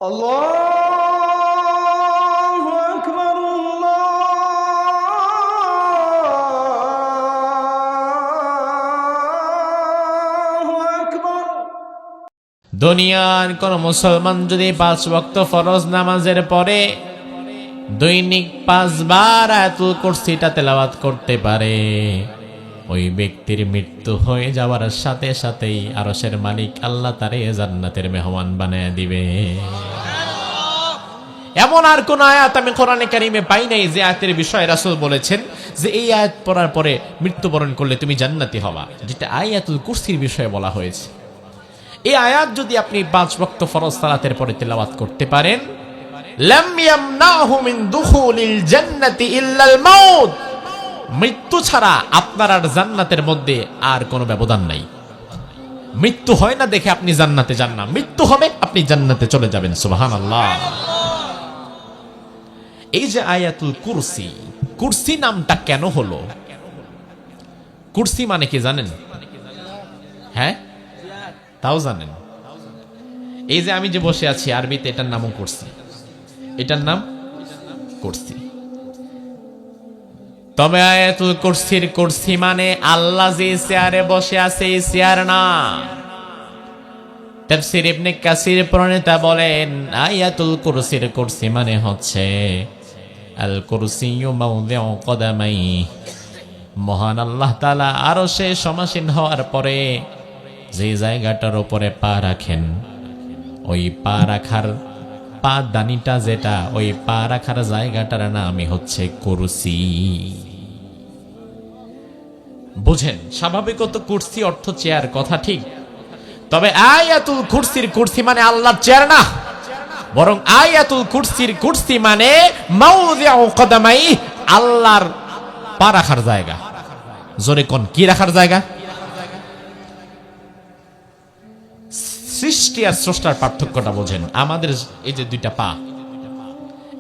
আল্লাহু আকবার, আল্লাহু আকবার। দুনিয়ার কোন মুসলমান যদি 5 ওয়াক্ত ফরজ নামাজের পরে দৈনিক 5 বার আয়াতুল কুরসিটা তেলাওয়াত করতে পারে, ওই ব্যক্তির মৃত্যু হয়ে যাওয়ার সাথে সাথেই আরশের মালিক আল্লাহ তারে জান্নাতের মেহমান বানায় দিবে। এমন আর কোন আয়াত আমি কোরআনে কারিমে পাই নাই যে আয়াতের বিষয়ে রাসূল বলেছেন যে এই আয়াত পড়ার পরে মৃত্যুবরণ করলে তুমি জান্নাতি হবা, যেটা আয়াতুল কুরসির বিষয়ে বলা হয়েছে। এই আয়াত যদি আপনি 5 ওয়াক্ত ফরজ সালাতের পরে তেলাওয়াত করতে পারেন, লাম ইয়ামনাহু মিন দুখুলিল জান্নাতি ইল্লাল মাউত, মৃত্যু ছাড়া আপনার আর জান্নাতের মধ্যে আর কোনো ব্যবধান নাই। মৃত্যু হয় না দেখে আপনি জান্নাতে যান না, মৃত্যু হবে আপনি জান্নাতে চলে যাবেন। সুবহানাল্লাহ। এই যে আয়াতুল কুরসি, কুরসি নামটা কেন হলো? কুরসি মানে কি জানেন? হ্যাঁ, তাও জানেন? এই যে আমি যে বসে আছি, আরবিতে এটার নামও কুরসি, এটার নাম কুরসি। তবে আয়াতুল কুরসির কুরসি মানে আল্লাহ যে চেয়ারে বসে আছে এই চেয়ার না। তাফসীর ইবনে কাসির প্রণেতা বলেন আয়াতুল কুরসির কুরসি মানে হচ্ছে আল কুরসিয়্যু মাওদিউ কদামাই, মহান আল্লাহ তাআলা আরশে সমাসীন হওয়ার পরে যে জায়গাটার উপরে পা রাখেন, ওই পা রাখার পা দানিটা যেটা, ওই পা রাখার জায়গাটার নামই হচ্ছে কুরসি। বুঝেন, স্বাভাবিকত কুরসি অর্থ চেয়ার, কথা ঠিক। তবে আয়াতুল কুরসির কুরসি মানে আল্লাহর চেয়ার না, বরং আয়াতুল কুরসির কুরসি মানে মাওদিউ কদামাই, আল্লাহর পা রাখার জায়গা। জোরে কোন, কি রাখার জায়গা? সৃষ্টি আর স্রষ্টার পার্থক্যটা বোঝেন। আমাদের এই যে দুইটা পা,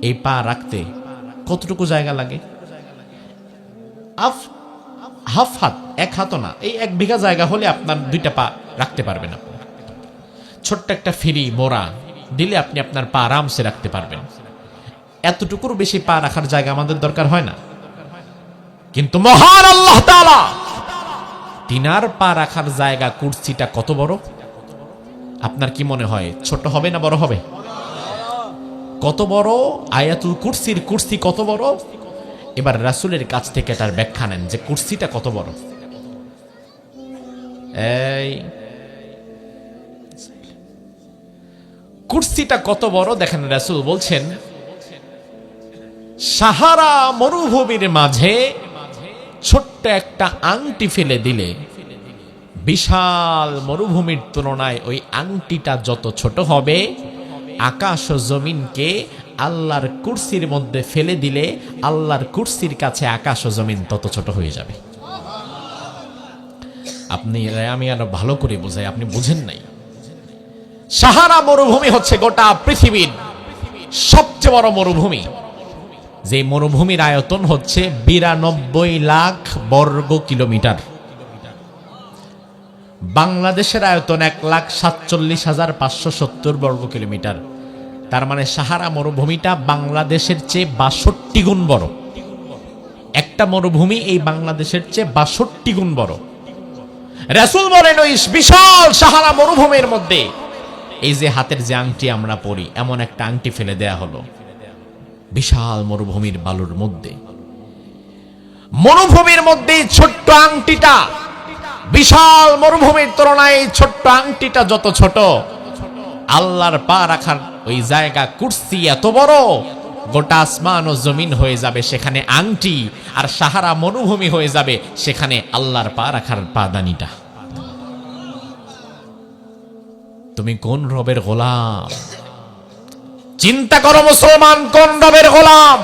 এই পা রাখতে কতটুকু জায়গা লাগে? হাফ হাত, এক হাতও না, এই 1 বিঘা জায়গা হলে আপনার দুইটা পা রাখতে পারবেন। আপনি ছোট্ট একটা ফিরি মোড়া দিলে আপনি আপনার পা আরামসে রাখতে পারবেন। এতটুকুর বেশি পা রাখার জায়গা আমাদের দরকার হয় না। কিন্তু মহান আল্লাহ তাআলা, তিনার পা রাখার জায়গা কুরসিটা কত বড়? আপনার কি মনে হয় ছোট হবে না বড় হবে? কত বড় আয়াতুল কুরসির কুরসি, কত বড়? এবার রাসূলের কাছ থেকে তার ব্যাখ্যা নেন যে কুরসিটা কত বড়। এই কুরসিটা কত বড় দেখেন, রাসূল বলছেন সাহারা মরুভূমির মাঝে ছোট্ট একটা আংটি ফেলে দিলে বিশাল মরুভূমির তুলনায় ওই আংটিটা যত ছোট হবে, আকাশ ও জমিনকে আল্লাহর কুরসির মধ্যে ফেলে দিলে আল্লাহর কুরসির কাছে আকাশ ও জমিন তত ছোট হয়ে যাবে। আপনি, আমি আরো ভালো করে বোঝাই, আপনি বুঝেন নাই। সাহারা মরুভূমি হচ্ছে গোটা পৃথিবীর সবচেয়ে বড় মরুভূমি। যে মরুভূমির আয়তন হচ্ছে 92 লাখ বর্গ কিলোমিটার। বাংলাদেশের আয়তন 1,47,570 বর্গ কিলোমিটার। তার মানে সাহারা মরুভূমিটা বাংলাদেশের চেয়ে 62 গুণ বড়। একটা মরুভূমি এই বাংলাদেশের চেয়ে 62 গুণ বড়। রাসূল বলেন ওই বিশাল সাহারা মরুভূমির মধ্যে এই যে হাতের যে আংটি আমরা পরি, এমন একটা আংটি ফেলে দেয়া হলো বিশাল মরুভূমির বালুর মধ্যে। মরুভূমির মধ্যে ছোট্ট আংটিটা, বিশাল মরুভূমির তুলনায় ছোট্ট আংটিটা যত ছোট, আল্লাহর পা রাখার ওই জায়গা কুরসি এত বড়, গোটা আসমান ও জমিন হয়ে যাবে সেখানে আংটি, আর সাহারা মরুভূমি হয়ে যাবে সেখানে আল্লাহর পা রাখার পাদানিটা। তুমি কোন রবের গোলাম? চিন্তা করো মুসলমান, কোন রবের গোলাম?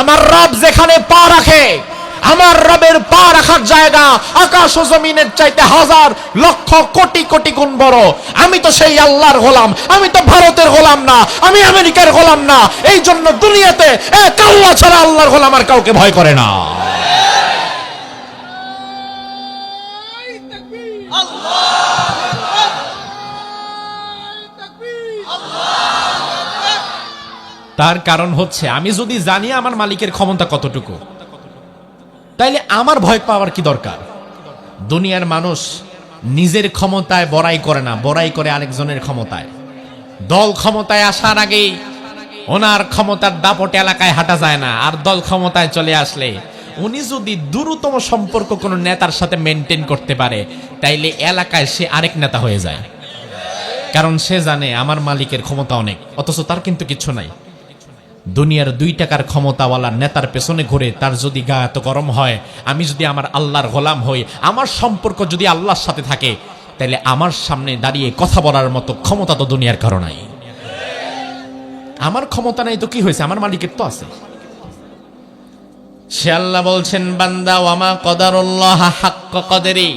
আমার রব যেখানে পা রাখে, আমার রবের পা রাখার জায়গা আকাশ ও জমিনের চাইতে হাজার লক্ষ কোটি কোটি গুণ বড়। আমি তো সেই আল্লাহর গোলাম, আমি তো ভারতের গোলাম না, আমি আমেরিকার গোলাম না। এই জন্য দুনিয়াতে এক আল্লাহ ছাড়া আল্লাহর গোলাম আর কাউকে ভয় করে না। আল্লাহু আকবার, আল্লাহু আকবার। তার কারণ হচ্ছে আমি যদি জানি আমার মালিকের ক্ষমতা কতটুকু, তাইলে আমার ভয় পাওয়ার কি দরকার? দুনিয়ার মানুষ নিজের ক্ষমতায় বড়াই করে না, বড়াই করে আরেকজনের ক্ষমতায়। দল ক্ষমতায় আসার আগেই ওনার ক্ষমতার দাপটে এলাকায় হাঁটা যায় না, আর দল ক্ষমতায় চলে আসলে উনি যদি দূরতম সম্পর্ক কোনো নেতার সাথে মেনটেন করতে পারে, তাইলে এলাকায় সে আরেক নেতা হয়ে যায়। কারণ সে জানে আমার মালিকের ক্ষমতা অনেক, অথচ তার কিন্তু কিছু নাই। দুনিয়ার 2 টাকার ক্ষমতাওয়ালা নেতার পেছনে ঘুরে তার যদি গা এত গরম হয়, আমি যদি আমার আল্লাহর গোলাম হই, আমার সম্পর্ক যদি আল্লাহর সাথে থাকে, তাহলে আমার সামনে দাঁড়িয়ে কথা বলার মতো ক্ষমতা তো দুনিয়ার কারো নাই। আমার ক্ষমতা নাই তো কি হয়েছে, আমার মালিকের তো আছে। সে আল্লাহ বলছেন, বান্দা ওয়ামা কদারুল্লাহ হাক্কা কদরি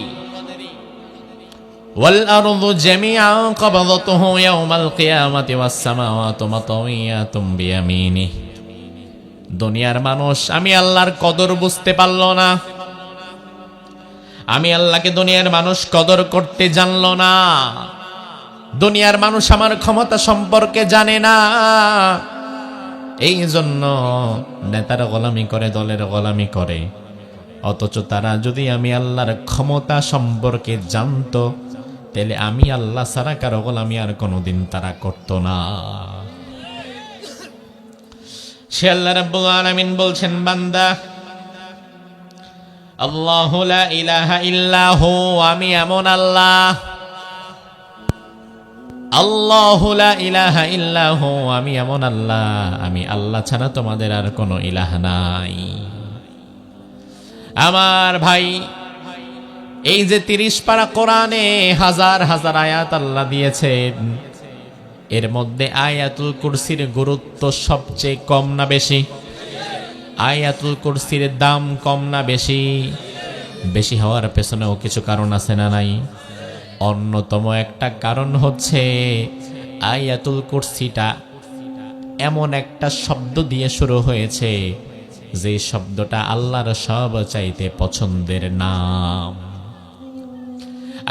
ওয়াল আরদু জামিআন কবদতুহু ইয়াওমাল কিয়ামাতি ওয়াস সামাওয়াতু মাতাওয়াতুম বিয়ামিনিহি। দুনিয়ার মানুষ আমি আল্লাহর কদর বুঝতে পারল না, আমি আল্লাহকে দুনিয়ার মানুষ কদর করতে জানলো না। দুনিয়ার মানুষ আমার ক্ষমতা সম্পর্কে জানে না, এই জন্য নেতার গোলামি করে, দলের গোলামি করে। অথচ তারা যদি আমি আল্লাহর ক্ষমতা সম্পর্কে জানতো, তাহলে আমি আল্লাহ ছাড়া কারো গোলামি আর কোনোদিন তারা করতো না। সে আল্লাহ রাব্বুল আলামিন বলছেন, বান্দা আল্লাহু লা ইলাহা ইল্লাহু, আমি এমন আল্লাহ। আল্লাহু লা ইলাহা ইল্লাহু, আমি এমন আল্লাহ, আমি আল্লাহ ছাড়া তোমাদের আর কোনো ইলাহ নাই। আমার ভাই, এই যে 30 পারা কোরআনে হাজার হাজার আয়াত আল্লাহ দিয়েছেন, এর মধ্যে আয়াতুল কুরসির গুরুত্ব সবচেয়ে কম না বেশি? আয়াতুল কুরসির দাম কম না বেশি? বেশি হওয়ার পেছনেও কিছু কারণ আছে না নাই? অন্যতম একটা কারণ হচ্ছে আয়াতুল কুরসিটা এমন একটা শব্দ দিয়ে শুরু হয়েছে, যে শব্দটা আল্লাহর সব চাইতে পছন্দের নাম।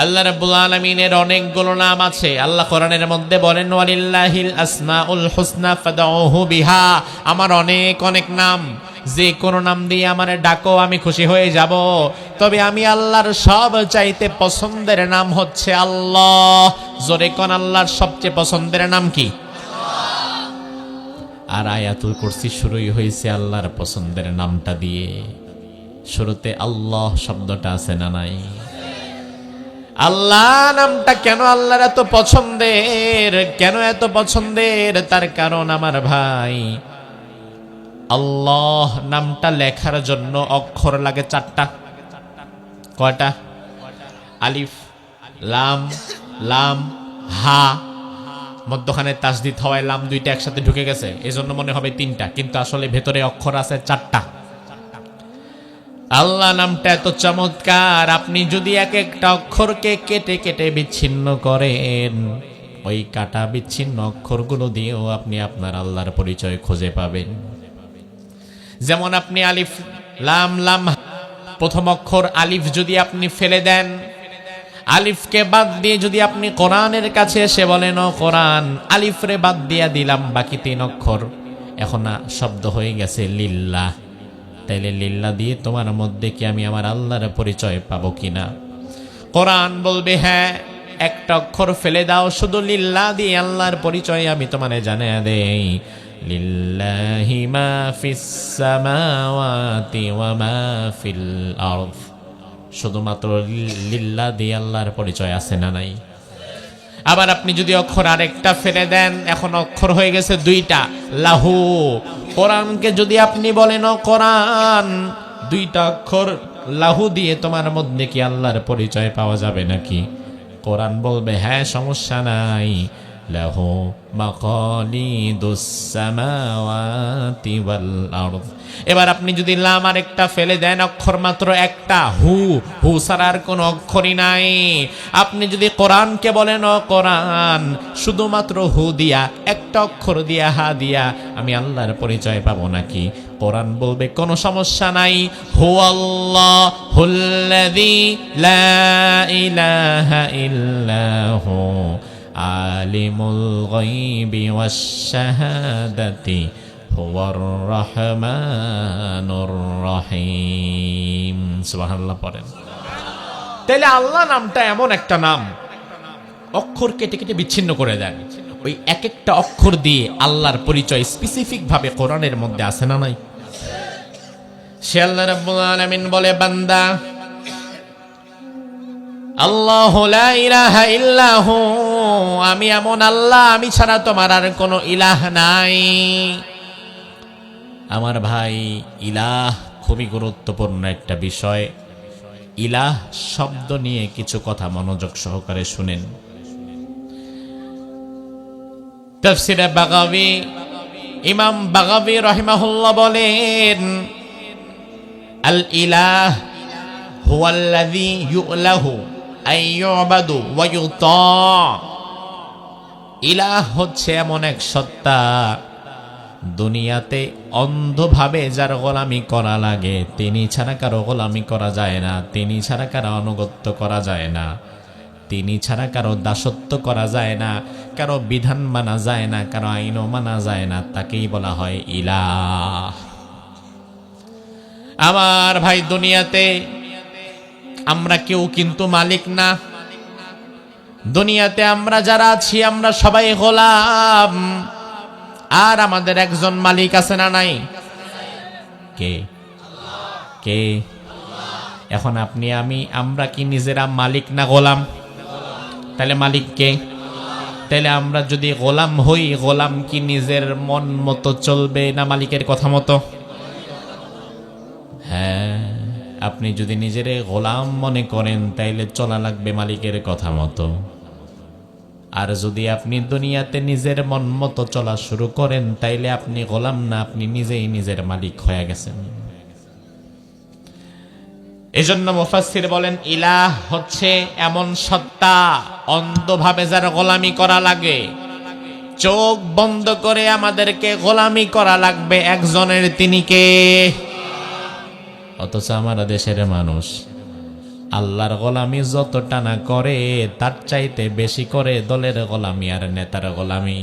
আল্লাহ রাব্বুল আলামিনের অনেকগুলো নাম আছে। আল্লাহ কোরআনের মধ্যে বলেন, ওয়ালিল্লাহিল আসমাউল হুসনা ফাদউহু বিহা, আমার অনেক অনেক নাম, যে কোনো নাম দিয়ে আমারে ডাকো আমি খুশি হয়ে যাব। তবে আমি আল্লাহর সব চাইতে পছন্দের নাম হচ্ছে আল্লাহ। জোরে কোন আল্লাহর সবচেয়ে পছন্দের নাম কি? আর আয়াতুল কুরসি শুরুই হয়েছে আল্লাহর পছন্দের নামটা দিয়ে। শুরুতে আল্লাহ শব্দটা আছে না নাই? আল্লাহ নামটা কেন আল্লাহর এত পছন্দের, কেন এত পছন্দের? তার কারণ আমার ভাই, আল্লাহ নামটা লেখার জন্য অক্ষর লাগে 4টা। কয়টা? আলিফ, লাম, লাম, হা, মধ্যখানে তাসদিদ হওয়ায় লাম 2টা একসাথে ঢুকে গেছে, এজন্য মনে হবে 3টা, কিন্তু আসলে ভেতরে অক্ষর আছে 4টা। আল্লাহ নামটা এত চমৎকার, আপনি যদি এক একটা অক্ষরকে কেটে কেটে বিচ্ছিন্ন করেন, ওই কাটা বিচ্ছিন্ন অক্ষরগুলো দিয়েও আপনি আপনার আল্লাহর পরিচয় খুঁজে পাবেন। যেমন আপনি আলিফ লাম লাম, প্রথম অক্ষর আলিফ যদি আপনি ফেলে দেন, আলিফকে বাদ দিয়ে যদি আপনি কোরআনের কাছে এসে বলেন, ও কোরআন, আলিফ রে বাদ দিয়া দিলাম, বাকি 3 অক্ষর, এখন শব্দ হয়ে গেছে লিল্লাহ। তাইলে লিল্লাহ দিয়ে তোমার মধ্যে কি আমি আমার আল্লাহর পরিচয় পাবো কিনা? কোরআন বলবে, হ্যাঁ, একটা অক্ষর ফেলে দাও, শুধু লিল্লাহ দিয়ে আল্লাহর পরিচয় আমি তোমারে জানিয়ে দেই। লিল্লাহি মা ফিস সামাওয়াতি ওয়া মা ফিল আরদ, শুধুমাত্র লিল্লাহ দিয়ে আল্লাহর পরিচয় আছে না নাই? আবার আপনি যদি অক্ষর আরেকটা ফেলে দেন, এখন অক্ষর হয়ে গেছে 2টা, লাহু। কোরআনকে যদি আপনি বলেন, ও কোরআন, 2টা অক্ষর লাহু দিয়ে তোমার মধ্যে কি আল্লাহর পরিচয় পাওয়া যাবে নাকি? কোরআন বলবে, হ্যাঁ, সমস্যা নাই, লাহু মাকালিদুস সামাওয়াতি ওয়াল আরদ। এবার আপনি যদি লাম আরেকটা ফেলে দেন, অক্ষর মাত্র একটা, হু, হু ছাড়া আর কোনো অক্ষরই নাই। আপনি যদি কোরআনকে বলেন, ও কোরআন, শুধুমাত্র হু দিয়া, একটা অক্ষর দিয়া, হা দিয়া আমি আল্লাহর পরিচয় পাবো নাকি? কোরআন বলবে, কোনো সমস্যা নাই, হু আল্লাহুল্লাযী লা ইলাহা ইল্লাহু আলিমুল গায়বি ওয়াশ শাহাদাতি হুয়ার রহমানুর রহিম। সুবহানাল্লাহ পড়েন। তাহলে আল্লাহ নামটা এমন একটা নাম, অক্ষর কেটে কেটে বিচ্ছিন্ন করে দেন। ওই এক একটা অক্ষর দিয়ে আল্লাহর পরিচয় স্পেসিফিক ভাবে কোরআনের মধ্যে আছে না নাই? সে আল্লাহ রাব্বুল আলামিন বলে, বান্দা আল্লাহু লা ইলাহা ইল্লাহু, আমি এমন আল্লাহ, আমি ছাড়া তোমার আর কোনো ইলাহ নাই। আমার ভাই, ইলাহ খুবই গুরুত্বপূর্ণ একটা বিষয়। ইলাহ শব্দ নিয়ে কিছু কথা মনোযোগ সহকারে শুনেন। তাফসীরে বাগাবী, ইমাম বাগাবী রাহিমাহুল্লাহ বলেন, আল ইলাহ হুয়াল্লাযী ইউলাহু আই ইউবাদু ওয়া ইউতা। ইলাহ হচ্ছে এমন এক সত্তা, দুনিয়াতে অন্ধভাবে যার গোলামি করা লাগে, তিনি ছাড়া কারো গোলামি করা যায় না, তিনি ছাড়া কারো আনুগত্য করা যায় না, তিনি ছাড়া কারো দাসত্ব করা যায় না, কারো বিধান মানা যায় না, কারো আইনও মানা যায় না, তাকেই বলা হয় ইলাহ। আমার ভাই, দুনিয়াতে আমরা কেউ কিন্তু মালিক না। দুনিয়াতে আমরা যারা আছি আমরা সবাই গোলাম। আর আমাদের একজন মালিক আছে না নাই? কে? কে? এখন আপনি আমি আমরা কি নিজেরা মালিক না গোলাম? তাহলে মালিক কে? তাহলে আমরা যদি গোলাম হই, গোলাম কি নিজের মন মতো চলবে না মালিকের কথা মতো? হ্যাঁ, আপনি যদি নিজের গোলাম মনে করেন তাইলে চলা লাগবে মালিকের কথা মতো। আর যদি আপনি দুনিয়াতে নিজের মন মতো চলা শুরু করেন তাইলে আপনি গোলাম না, আপনি নিজেই নিজের মালিক হয়ে গেছেন। এজন্য মুফাসসির বলেন, ইলাহ হচ্ছে এমন সত্তা, অন্ধভাবে যার গোলামি করা লাগে, চোখ বন্ধ করে আমাদেরকে গোলামি করা লাগবে একজনের, তিনি কে? অথচ আমার দেশের মানুষ আল্লাহর গোলামি যতটা না করে তার চাইতে বেশি করে দলের গোলামি আর নেতার গোলামি।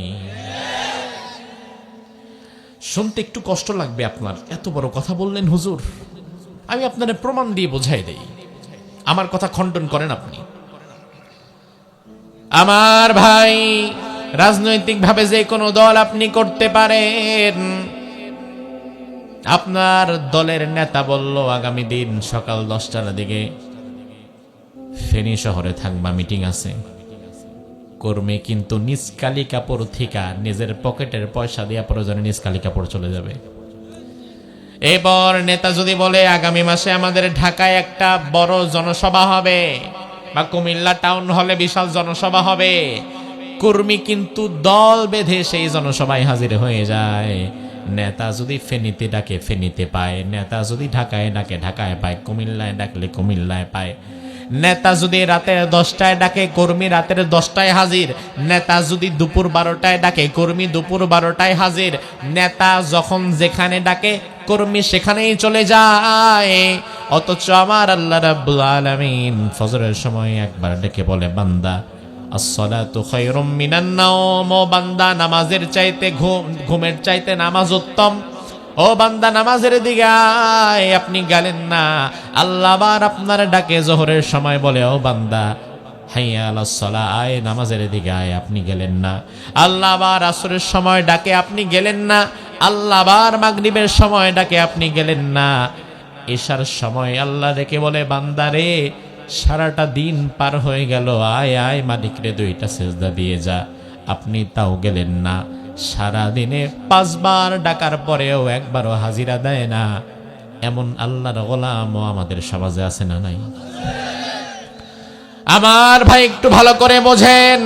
শুনতে একটু কষ্ট লাগবে আপনার, এত বড় কথা বললেন হুজুর। আমি আপনার প্রমাণ দিয়ে বোঝাই দেই, আমার কথা খণ্ডন করেন আপনি। আমার ভাই, রাজনৈতিক ভাবে যে কোনো দল আপনি করতে পারেন। আপনার দলের নেতা বলল আগামী দিন সকাল 10টার দিকে ফেনী শহরে থাকবা, মিটিং আছে। কর্মী কিন্তু নিষ্কালি কাপড় থিকা নিজের পকেটের পয়সা দিয়া প্রয়োজনে নিষ্কালি কাপড় চলে যাবে। এবার নেতা যদি বলে আগামী মাসে আমাদের ঢাকায় একটা বড় জনসভা হবে বা কুমিল্লা টাউন হলে বিশাল জনসভা হবে, কর্মী কিন্তু দল বেঁধে সেই জনসভায় হাজির হয়ে যায়। নেতা যদি ফেনীতে ডাকে ফেনীতে পায়, নেতা যদি ঢাকায় ডাকে ঢাকায় পায়, কুমিল্লায় ডাকলে কুমিল্লায় পায়। নেতা যদি রাতের 10টায় ডাকে, কর্মী রাতের 10টায় হাজির। নেতা যদি দুপুর 12টায় ডাকে, কর্মী দুপুর 12টায় হাজির। নেতা যখন যেখানে ডাকে, কর্মী সেখানেই চলে যায়। অথচ আমার আল্লাহ রাব্বুল আলামিন ফজরের সময় একবার ডেকে বলে, বান্দা আসসালাতু খায়রুম মিনান নাওম, ও বান্দা নামাজের চাইতে ঘুমের চাইতে নামাজ উত্তম। ও বান্দা নামাজের দিকে আয়, আপনি গেলেন না। আল্লাহ আবার আপনার ডাকে জোহরের সময় বলে, ও বান্দা হাইয়া আলাস সালাহ, আয় নামাজের দিকে আয়, আপনি গেলেন না। আল্লাহ আবার আসরের সময় ডাকে, আপনি গেলেন না। আল্লাহ আবার মাগরিবের সময় ডাকে, আপনি গেলেন না। এশার সময় আল্লাহ ডেকে বলে, বান্দা রে সারাটা দিন পার হয়ে গেল, আয় আয় মালিক রে 2টা সেজদা দিয়ে যা, আপনি তাও গেলেন না। সারা দিনে 5 বার ডাকার পরেও একবারও হাজিরা দেয় না। এমন আল্লাহর গোলামও আমাদের সমাজে আছে না নাই? আমার ভাই একটু ভালো করে বোঝেন,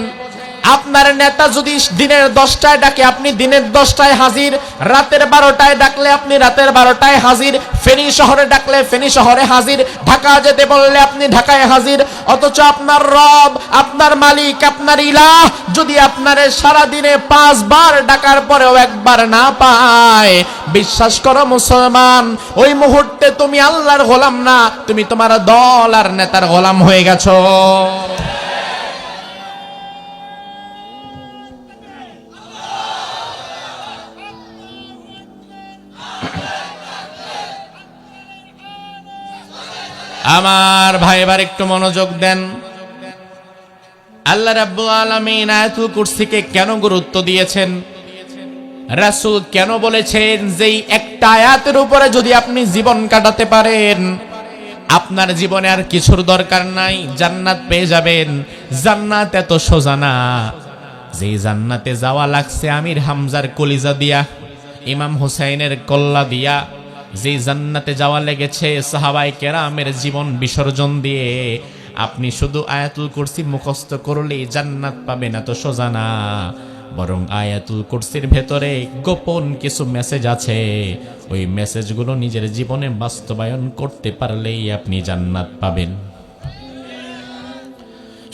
আপনার নেতা যদি দিনের 10টায় ডাকে আপনি দিনের 10টায় হাজির, রাতের 12টায় ডাকলে আপনি রাতের 12টায় হাজির, ফেনী শহরে ডাকলে ফেনী শহরে হাজির, ঢাকা যেতে বললে আপনি ঢাকায় হাজির। অথচ আপনার রব, আপনার মালিক, আপনার ইলাহ যদি আপনার সারা দিনে 5 বার ডাকার পরেও একবার না পায়, বিশ্বাস করো মুসলমান, ওই মুহূর্তে তুমি আল্লাহর গোলাম না, তুমি তোমার দল আর নেতার গোলাম হয়ে গেছো। আমার ভাই এবার একটু মনোযোগ দেন। আল্লাহ রাব্বুল আলামিন আয়াতুল কুরসিকে কেন গুরুত্ব দিয়েছেন, রাসূল কেন বলেছেন যে একটা আয়াতের উপরে যদি আপনি জীবন কাটাতে পারেন আপনার জীবনে আর কিছুর দরকার নাই, জান্নাত পেয়ে যাবেন। জান্নাত এত সোজা না, যে জান্নাতে যাওয়া লাগছে আমির হামজার কলিজা দিয়া, ইমাম হুসাইনের কল্লা দিয়া, যে জান্নাতে যাওয়া লেগেছে সাহাবায়ে কেরামের জীবন বিসর্জন দিয়ে, আপনি শুধু আয়াতুল কুরসি মুখস্থ করলেই জান্নাত পাবেন এত সোজা না। বরং আয়াতুল কুরসির ভেতরে গোপন কিছু মেসেজ আছে, ওই মেসেজগুলো নিজের জীবনে বাস্তবায়ন করতে পারলেই আপনি জান্নাত পাবেন।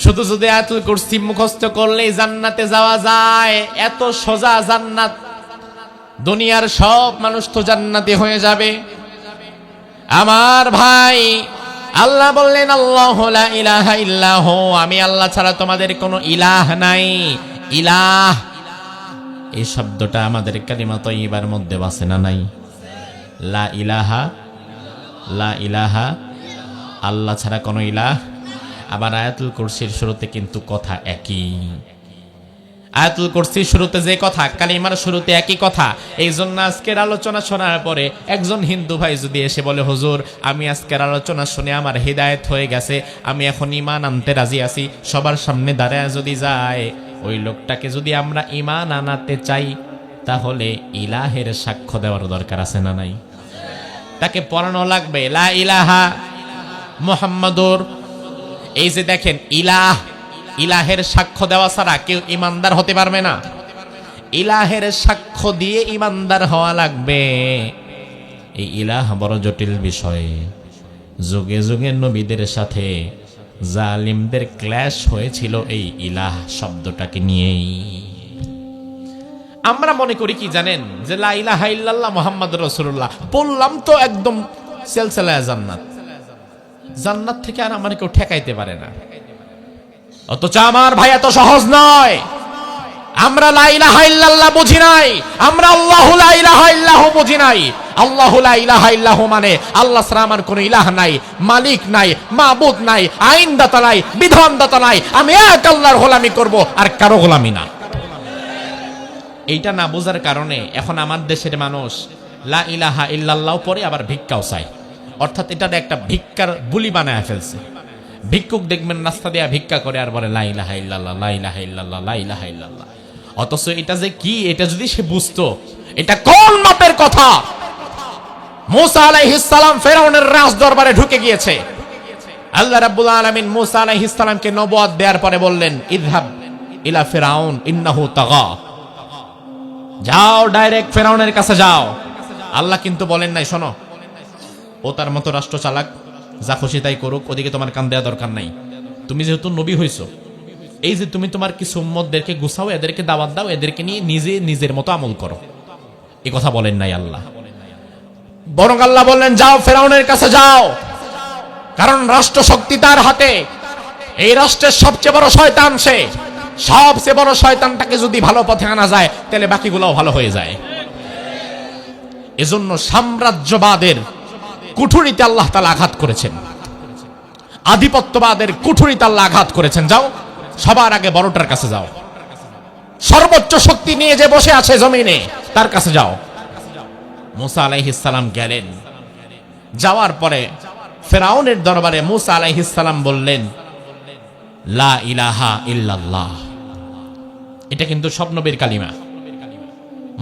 শুধু যদি আয়াতুল কুরসি মুখস্থ করলেই জান্নাতে যাওয়া যায় এত সোজা জান্নাত, দুনিয়ার সব মানুষ তো জান্নাতি হয়ে যাবে। আমার ভাই আল্লাহ বললেন আল্লাহু লা ইলাহা ইল্লাহু, আমি আল্লাহ ছাড়া তোমাদের কোনো ইলাহ নাই। ইলাহ এই শব্দটা আমাদের কালিমা তয়্যিবার মধ্যে আছে না নাই? লা ইলাহা, লা ইলাহা, আল্লাহ ছাড়া কোনো ইলাহ। আবার আয়াতুল কুরসির শুরুতে কিন্তু কথা একই। আয়াতুল কুরসির শুরুতে যে কথা, কালিমার শুরুতে একই কথা। এই জন্য আজকের আলোচনা শোনার পরে একজন হিন্দু ভাই যদি এসে বলে হুজুর আমি আজকের আলোচনা শুনে আমার হিদায়াত হয়ে গেছে, আমি এখন ঈমান আনতে রাজি আছি, সবার সামনে দাঁড়ায় যদি যায়, ওই লোকটাকে যদি আমরা ঈমান আনাতে চাই তাহলে ইলাহের সাক্ষ্য দেওয়ার দরকার আছে না নাই? তাকে পড়ানো লাগবে লা ইলাহা মুহাম্মাদুর। এই যে দেখেন ইলাহ, ইলাহের সাক্ষ্য দেওয়া ছাড়া কেউ ইমানদার হতে পারবে না। ইলাহের সাক্ষ্য দিয়ে ইমানদার হওয়া লাগবে। এই ইলাহ বড় জটিল বিষয়। যুগে যুগে নবীদের সাথে জালিমদের ক্ল্যাশ হয়েছিল এই ইলাহ শব্দটাকে নিয়েই। আমরা মনে করি কি জানেন, যে লা ইলাহা ইল্লাল্লাহ মুহাম্মাদুর রাসূলুল্লাহ বললাম তো একদম সেলসেলায় জান্নাত, জান্নাত থেকে আর আমার কেউ ঠেকাইতে পারে না। অথচ আমার ভাই এত সহজ নয়। আমরা লা ইলাহা ইল্লাল্লাহ বুঝি নাই, আমরা আল্লাহু লা ইলাহা ইল্লাহু বুঝি নাই। আল্লাহু লা ইলাহা ইল্লাহু মানে আল্লাহ ছাড়া আমার কোনো ইলাহ নাই, মালিক নাই, মাবুদ নাই, আইনদাতা নাই, বিধানদাতা নাই। আমি এক আল্লাহর গোলামি করব আর কারো গোলামি না। এইটা না বোঝার কারণে এখন আমার দেশের মানুষ লা ইলাহা ইল্লাল্লাহ পরে আবার ভিক্ষাও চায়, অর্থাৎ এটা একটা ভিক্ষার বুলি বানায় ফেলছে। ভিক্ষুক দেখবেন রাস্তা দিয়ে ভিক্ষা করে আর বলে লা ইলাহা ইল্লাল্লাহ, লা ইলাহা ইল্লাল্লাহ, লা ইলাহা ইল্লাল্লাহ। অথচ এটা যে কি, এটা যদি সে বুঝতো এটা কোন মাপের কথা। মূসা আলাইহিস সালাম ফেরাউনের রাজ দরবারে ঢুকে গিয়েছে। আল্লাহ রাব্বুল আলামিন মূসা আলাইহিস সালামকে নবুয়ত দেওয়ার পরে বললেন ইযহাব ইলা ফিরাউন ইন্নাহু তাগা, যাও ডাইরেক্ট ফেরাউনের কাছে যাও। আল্লাহ কিন্তু বলেন নাই শোনো ও তার মতো রাষ্ট্র চালাক, যা খুশি তাই করুক, ওদিকে তোমার কান দেওয়া দরকার নাই। তুমি যেহেতু নবী হইছো, এই যে তুমি তোমার কিছু উম্মতদেরকে গুছাও, এদেরকে দাওয়াত দাও, এদেরকে নিয়ে নিজে নিজের মতো আমল করো, এই কথা বলেন নাই আল্লাহ। বরং আল্লাহ বললেন যাও ফেরাউনের কাছে যাও, কারণ রাষ্ট্র শক্তি তার হাতে। এই রাষ্ট্রের সবচেয়ে বড় শয়তান সে। সবচেয়ে বড় শয়তানটাকে যদি ভালো পথে আনা যায় তাহলে বাকিগুলোও ভালো হয়ে যায়। এজন্য সাম্রাজ্যবাদের কুঠুরিতে আল্লাহ তাআলা আঘাত করেছেন, আধিপত্যবাদের কুঠুরিতে আল্লাহ আঘাত করেছেন। যাও সবার আগে বড়টার কাছে যাও, সর্বোচ্চ শক্তি নিয়ে যে বসে আছে জমিনে তার কাছে যাও। মূসা আলাইহিস সালাম গেলেন। যাওয়ার পরে ফেরাউনের দরবারে মূসা আলাইহিস সালাম বললেন লা ইলাহা ইল্লাল্লাহ। এটা কিন্তু সব নবীর কালিমা।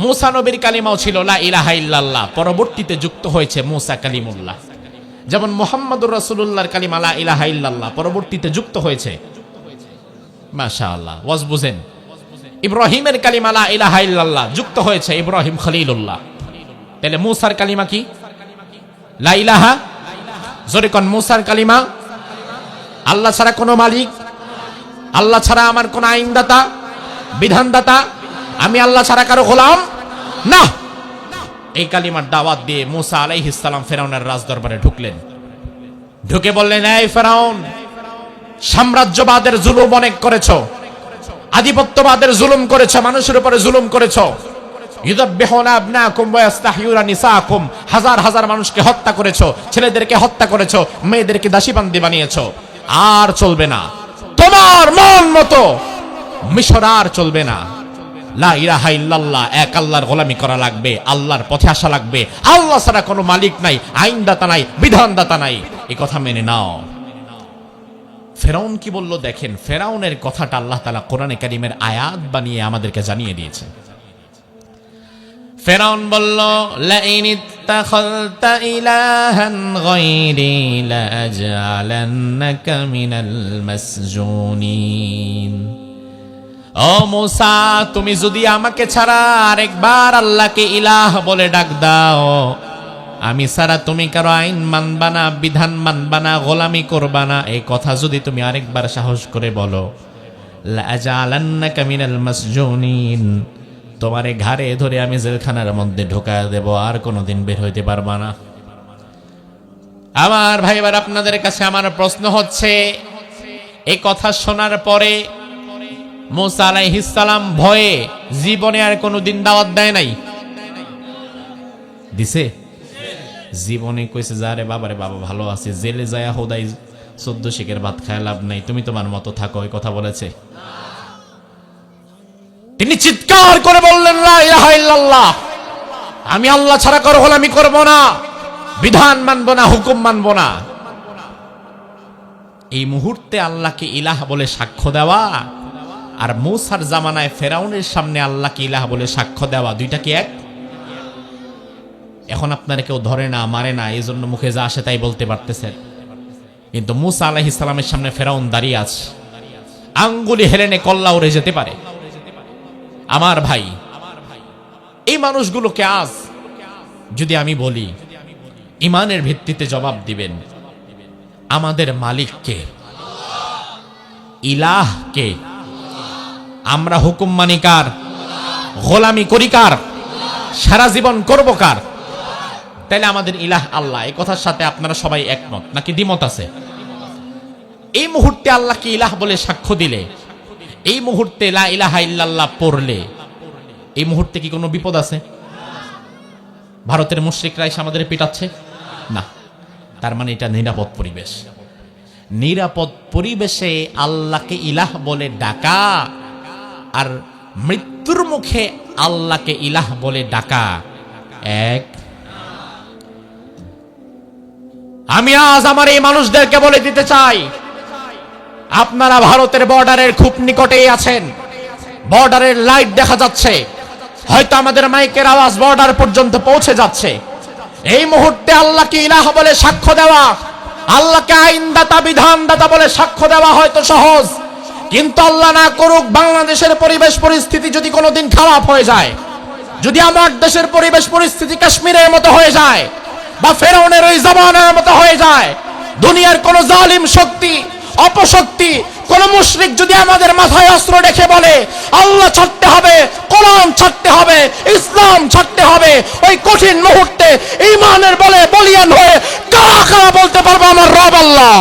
মূসা নবীর কালিমাও ছিল লা ইলাহা ইল্লাল্লাহ, পরবর্তীতে যুক্ত হয়েছে মূসা কালিমুল্লাহ। যেমন মুহাম্মাদুর রাসূলুল্লাহর কালিমা লা ইলাহা ইল্লাল্লাহ পরবর্তীতে যুক্ত হয়েছে, মাশাআল্লাহ, ওয়াজ বুঝেন। ইব্রাহিমের কালিমা লা ইলাহা ইল্লাল্লাহ যুক্ত হয়েছে ইব্রাহিম খলিলুল্লাহ। তাহলে মূসার কালিমা কি? লা ইলাহা। জোরে কোন মূসার কালিমা আল্লাহ ছাড়া কোনো মালিক, আল্লাহ ছাড়া আমার কোন আইনদাতা, বিধানদাতা, আমি আল্লাহ ছাড়া কারো গোলাম না। এই কালিমার দাওয়াত দিয়ে মূসা আলাইহিস সালাম ফেরাউনের রাজদরবারে ঢুকলেন। ঢুকে বললেন এই ফেরাউন, সাম্রাজ্যবাদের জুলুম অনেক করেছো, আধিপত্যবাদের জুলুম করেছো, মানুষের উপরে জুলুম করেছো। ইউযাব্বিহুনা আবনাকুম ওয়া ইস্তাহয়ুনা নিসাকুম, হাজার হাজার মানুষকে হত্যা করেছো, ছেলেদেরকে হত্যা করেছো, মেয়েদেরকে দাসীবান্দি বানিয়েছো। আর চলবে না, তোমার মন মতো মিশর আর চলবে না। লা ইলাহা ইল্লাল্লাহ, এক আল্লাহর গোলামি করা লাগবে, আল্লাহর পথে আসা লাগবে। আল্লাহ ছাড়া কোনো মালিক নাই, আইনদাতা নাই, বিধানদাতা নাই, এই কথা মেনে নাও। ফেরাউন কি বলল দেখেন, ফেরাউনের কথাটা আল্লাহ তাআলা কোরআনে কারীমের আয়াত বানিয়ে আমাদেরকে জানিয়ে দিয়েছে। ফেরাউন বলল, লাইন ইত্তাখাযতা ইলাহান গায়রি লাআজআলান্নাকা মিনাল মাসজুনিন। ও মূসা, তুমি যদি আমাকে ছাড়া আরেকবার আল্লাহকে ইলাহ বলে ডাক দাও, আমি ছাড়া তুমি কারো আইন মানবা না, বিধান মানবা না, গোলামি করবা না, এই কথা যদি তুমি আরেকবার সাহস করে বলো, লাআজআলান্নাকা মিনাল মাসজুনিন, তোমারে ঘাড়ে ধরে আমি জেলখানার মধ্যে ঢোকায় দেব, আর কোনোদিন বের হইতে পারবা না। আমার ভাইবার, আপনাদের কাছে আমার প্রশ্ন হচ্ছে, এই কথা শোনার পরে মূসা আলাইহিস সালাম ভয়ে জীবনে আর কোনোদিন দাওয়াত দেয় নাই? দিছে? জীবনে কইছে, যারে বাবারে বাবা ভালো আছে, জেলে যায় হোদাই 14 শিকের ভাত খায় লাভ নাই, তুমি তোমার মতো থাকো, এই কথা বলেছে? তিনি চিৎকার করে বললেন, লা ইলাহা ইল্লাল্লাহ, আমি আল্লাহ ছাড়া কারো গোলামি করব না, বিধান মানব না, হুকুম মানব না। এই মুহূর্তে আল্লাহকে ইলাহ বলে সাক্ষ্য দেওয়া আর মূসার জামানায় ফেরাউনের সামনে আল্লাহকে ইলাহ বলে সাক্ষ্য দেওয়া, দুইটা কি এক? এখন আপনারা কেউ ধরে না, মারে না, এই জন্য মুখে যা আসে তাই বলতে পারতেছেন, কিন্তু মূসা আলাইহিস সালামের সামনে ফেরাউন দাঁড়িয়ে আছে, আঙ্গুলি হেলেনে কল্লা উড়ে যেতে পারে। আমার ভাই, এই মানুষগুলোকে আজ যদি আমি বলি ইমানের ভিত্তিতে জবাব দিবেন, আমাদের মালিক কে, ইলাহ কে, আমরা হুকুম মানি কার, গোলামি করি কার, সারা জীবন করব কার, তাইলে আমাদের ইলাহ আল্লাহ। এই কথার সাথে আপনারা সবাই একমত নাকি দ্বিমত আছে? এই মুহূর্তে আল্লাহকে ইলাহ বলে সাক্ষ্য দিলে, এই মুহূর্তে লা ইলাহা ইল্লাল্লাহ পড়লে, এই মুহূর্তে কি কোনো বিপদ আছে? ভারতের মুশরিকরা এসে আমাদের পিটাচ্ছে না, তার মানে এটা নিরাপদ পরিবেশ। নিরাপদ পরিবেশে আল্লাহকে ইলাহ বলে ডাকা আর মৃত্যুর মুখে আল্লাহকে ইলাহ বলে ডাকা এক। আমি আজ আমার এই মানুষদেরকে বলে দিতে চাই, আপনারা ভারতের বর্ডারের খুব নিকটেই আছেন, বর্ডারের লাইট দেখা যাচ্ছে, হয়তো আমাদের মাইকের আওয়াজ বর্ডার পর্যন্ত পৌঁছে যাচ্ছে। এই মুহূর্তে আল্লাহকে ইলাহ বলে সাক্ষ্য দেওয়া, আল্লাহকে আইনদাতা বিধানদাতা বলে সাক্ষ্য দেওয়া হয়তো সহজ, কিন্তু আল্লাহ না করুক বাংলাদেশের পরিবেশ পরিস্থিতি যদি কোনোদিন খারাপ হয়ে যায়, যদি আমার দেশের পরিবেশ পরিস্থিতি কাশ্মীরের মতো হয়ে যায় বা ফেরাউনের ওই জামানার মতো হয়ে যায়, দুনিয়ার কোন জালিম শক্তি, অপশক্তি, কোন মুশরিক যদি আমাদের মাথায় অস্ত্র রেখে বলে আল্লাহ ছাড়তে হবে, কোরআন ছাড়তে হবে, ইসলাম ছাড়তে হবে, ওই কঠিন মুহূর্তে ঈমানের বলে বলিয়ান হয়ে কারা কারা বলতে পারবো আমার রব আল্লাহ?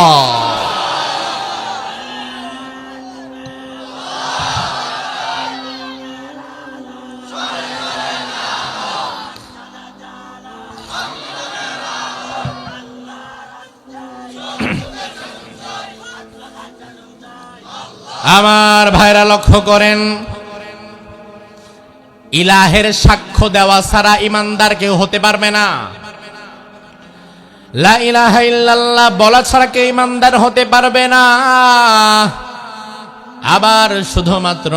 আমার ভাইরা লক্ষ্য করেন, ইলাহের সাক্ষ্য দেওয়া ছাড়া ইমানদার কেউ হতে পারবে না। লা ইলাহা ইল্লাল্লাহ বলা ছাড়া কেউ ইমানদার হতে পারবে না। আবার শুধুমাত্র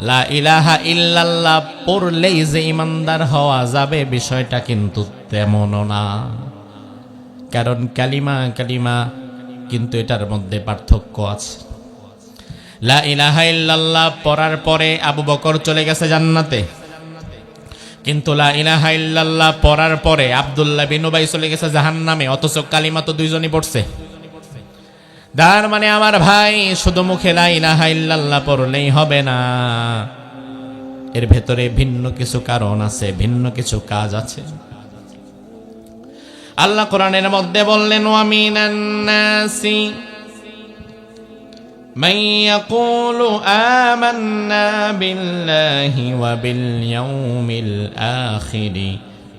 লা ইলাহা ইল্লাল্লাহ পড়লেই যে ইমানদার হওয়া যাবে বিষয়টা কিন্তু তেমনও না, কারণ কালিমা কালিমা কিন্তু এটার মধ্যে পার্থক্য আছে। লা ইলাহা ইল্লাল্লাহ পড়ার পরে আবু বকর চলে গেছে জান্নাতে, কিন্তু লা ইলাহা ইল্লাল্লাহ পড়ার পরে আব্দুল্লাহ বিন উবাই চলে গেছে জাহান্নামে, অথচ কালিমা তো দুইজনই পড়ছে। তার মানে আমার ভাই, শুধু মুখে লা ইলাহা ইল্লাল্লাহ পড়লেই হবে না, এর ভেতরে ভিন্ন কিছু কারণ আছে, ভিন্ন কিছু কাজ আছে। আল্লাহ কোরআনের মধ্যে বললেন, ওয়া মিনান নাসি من يقول آمنا بالله وباليوم الآخر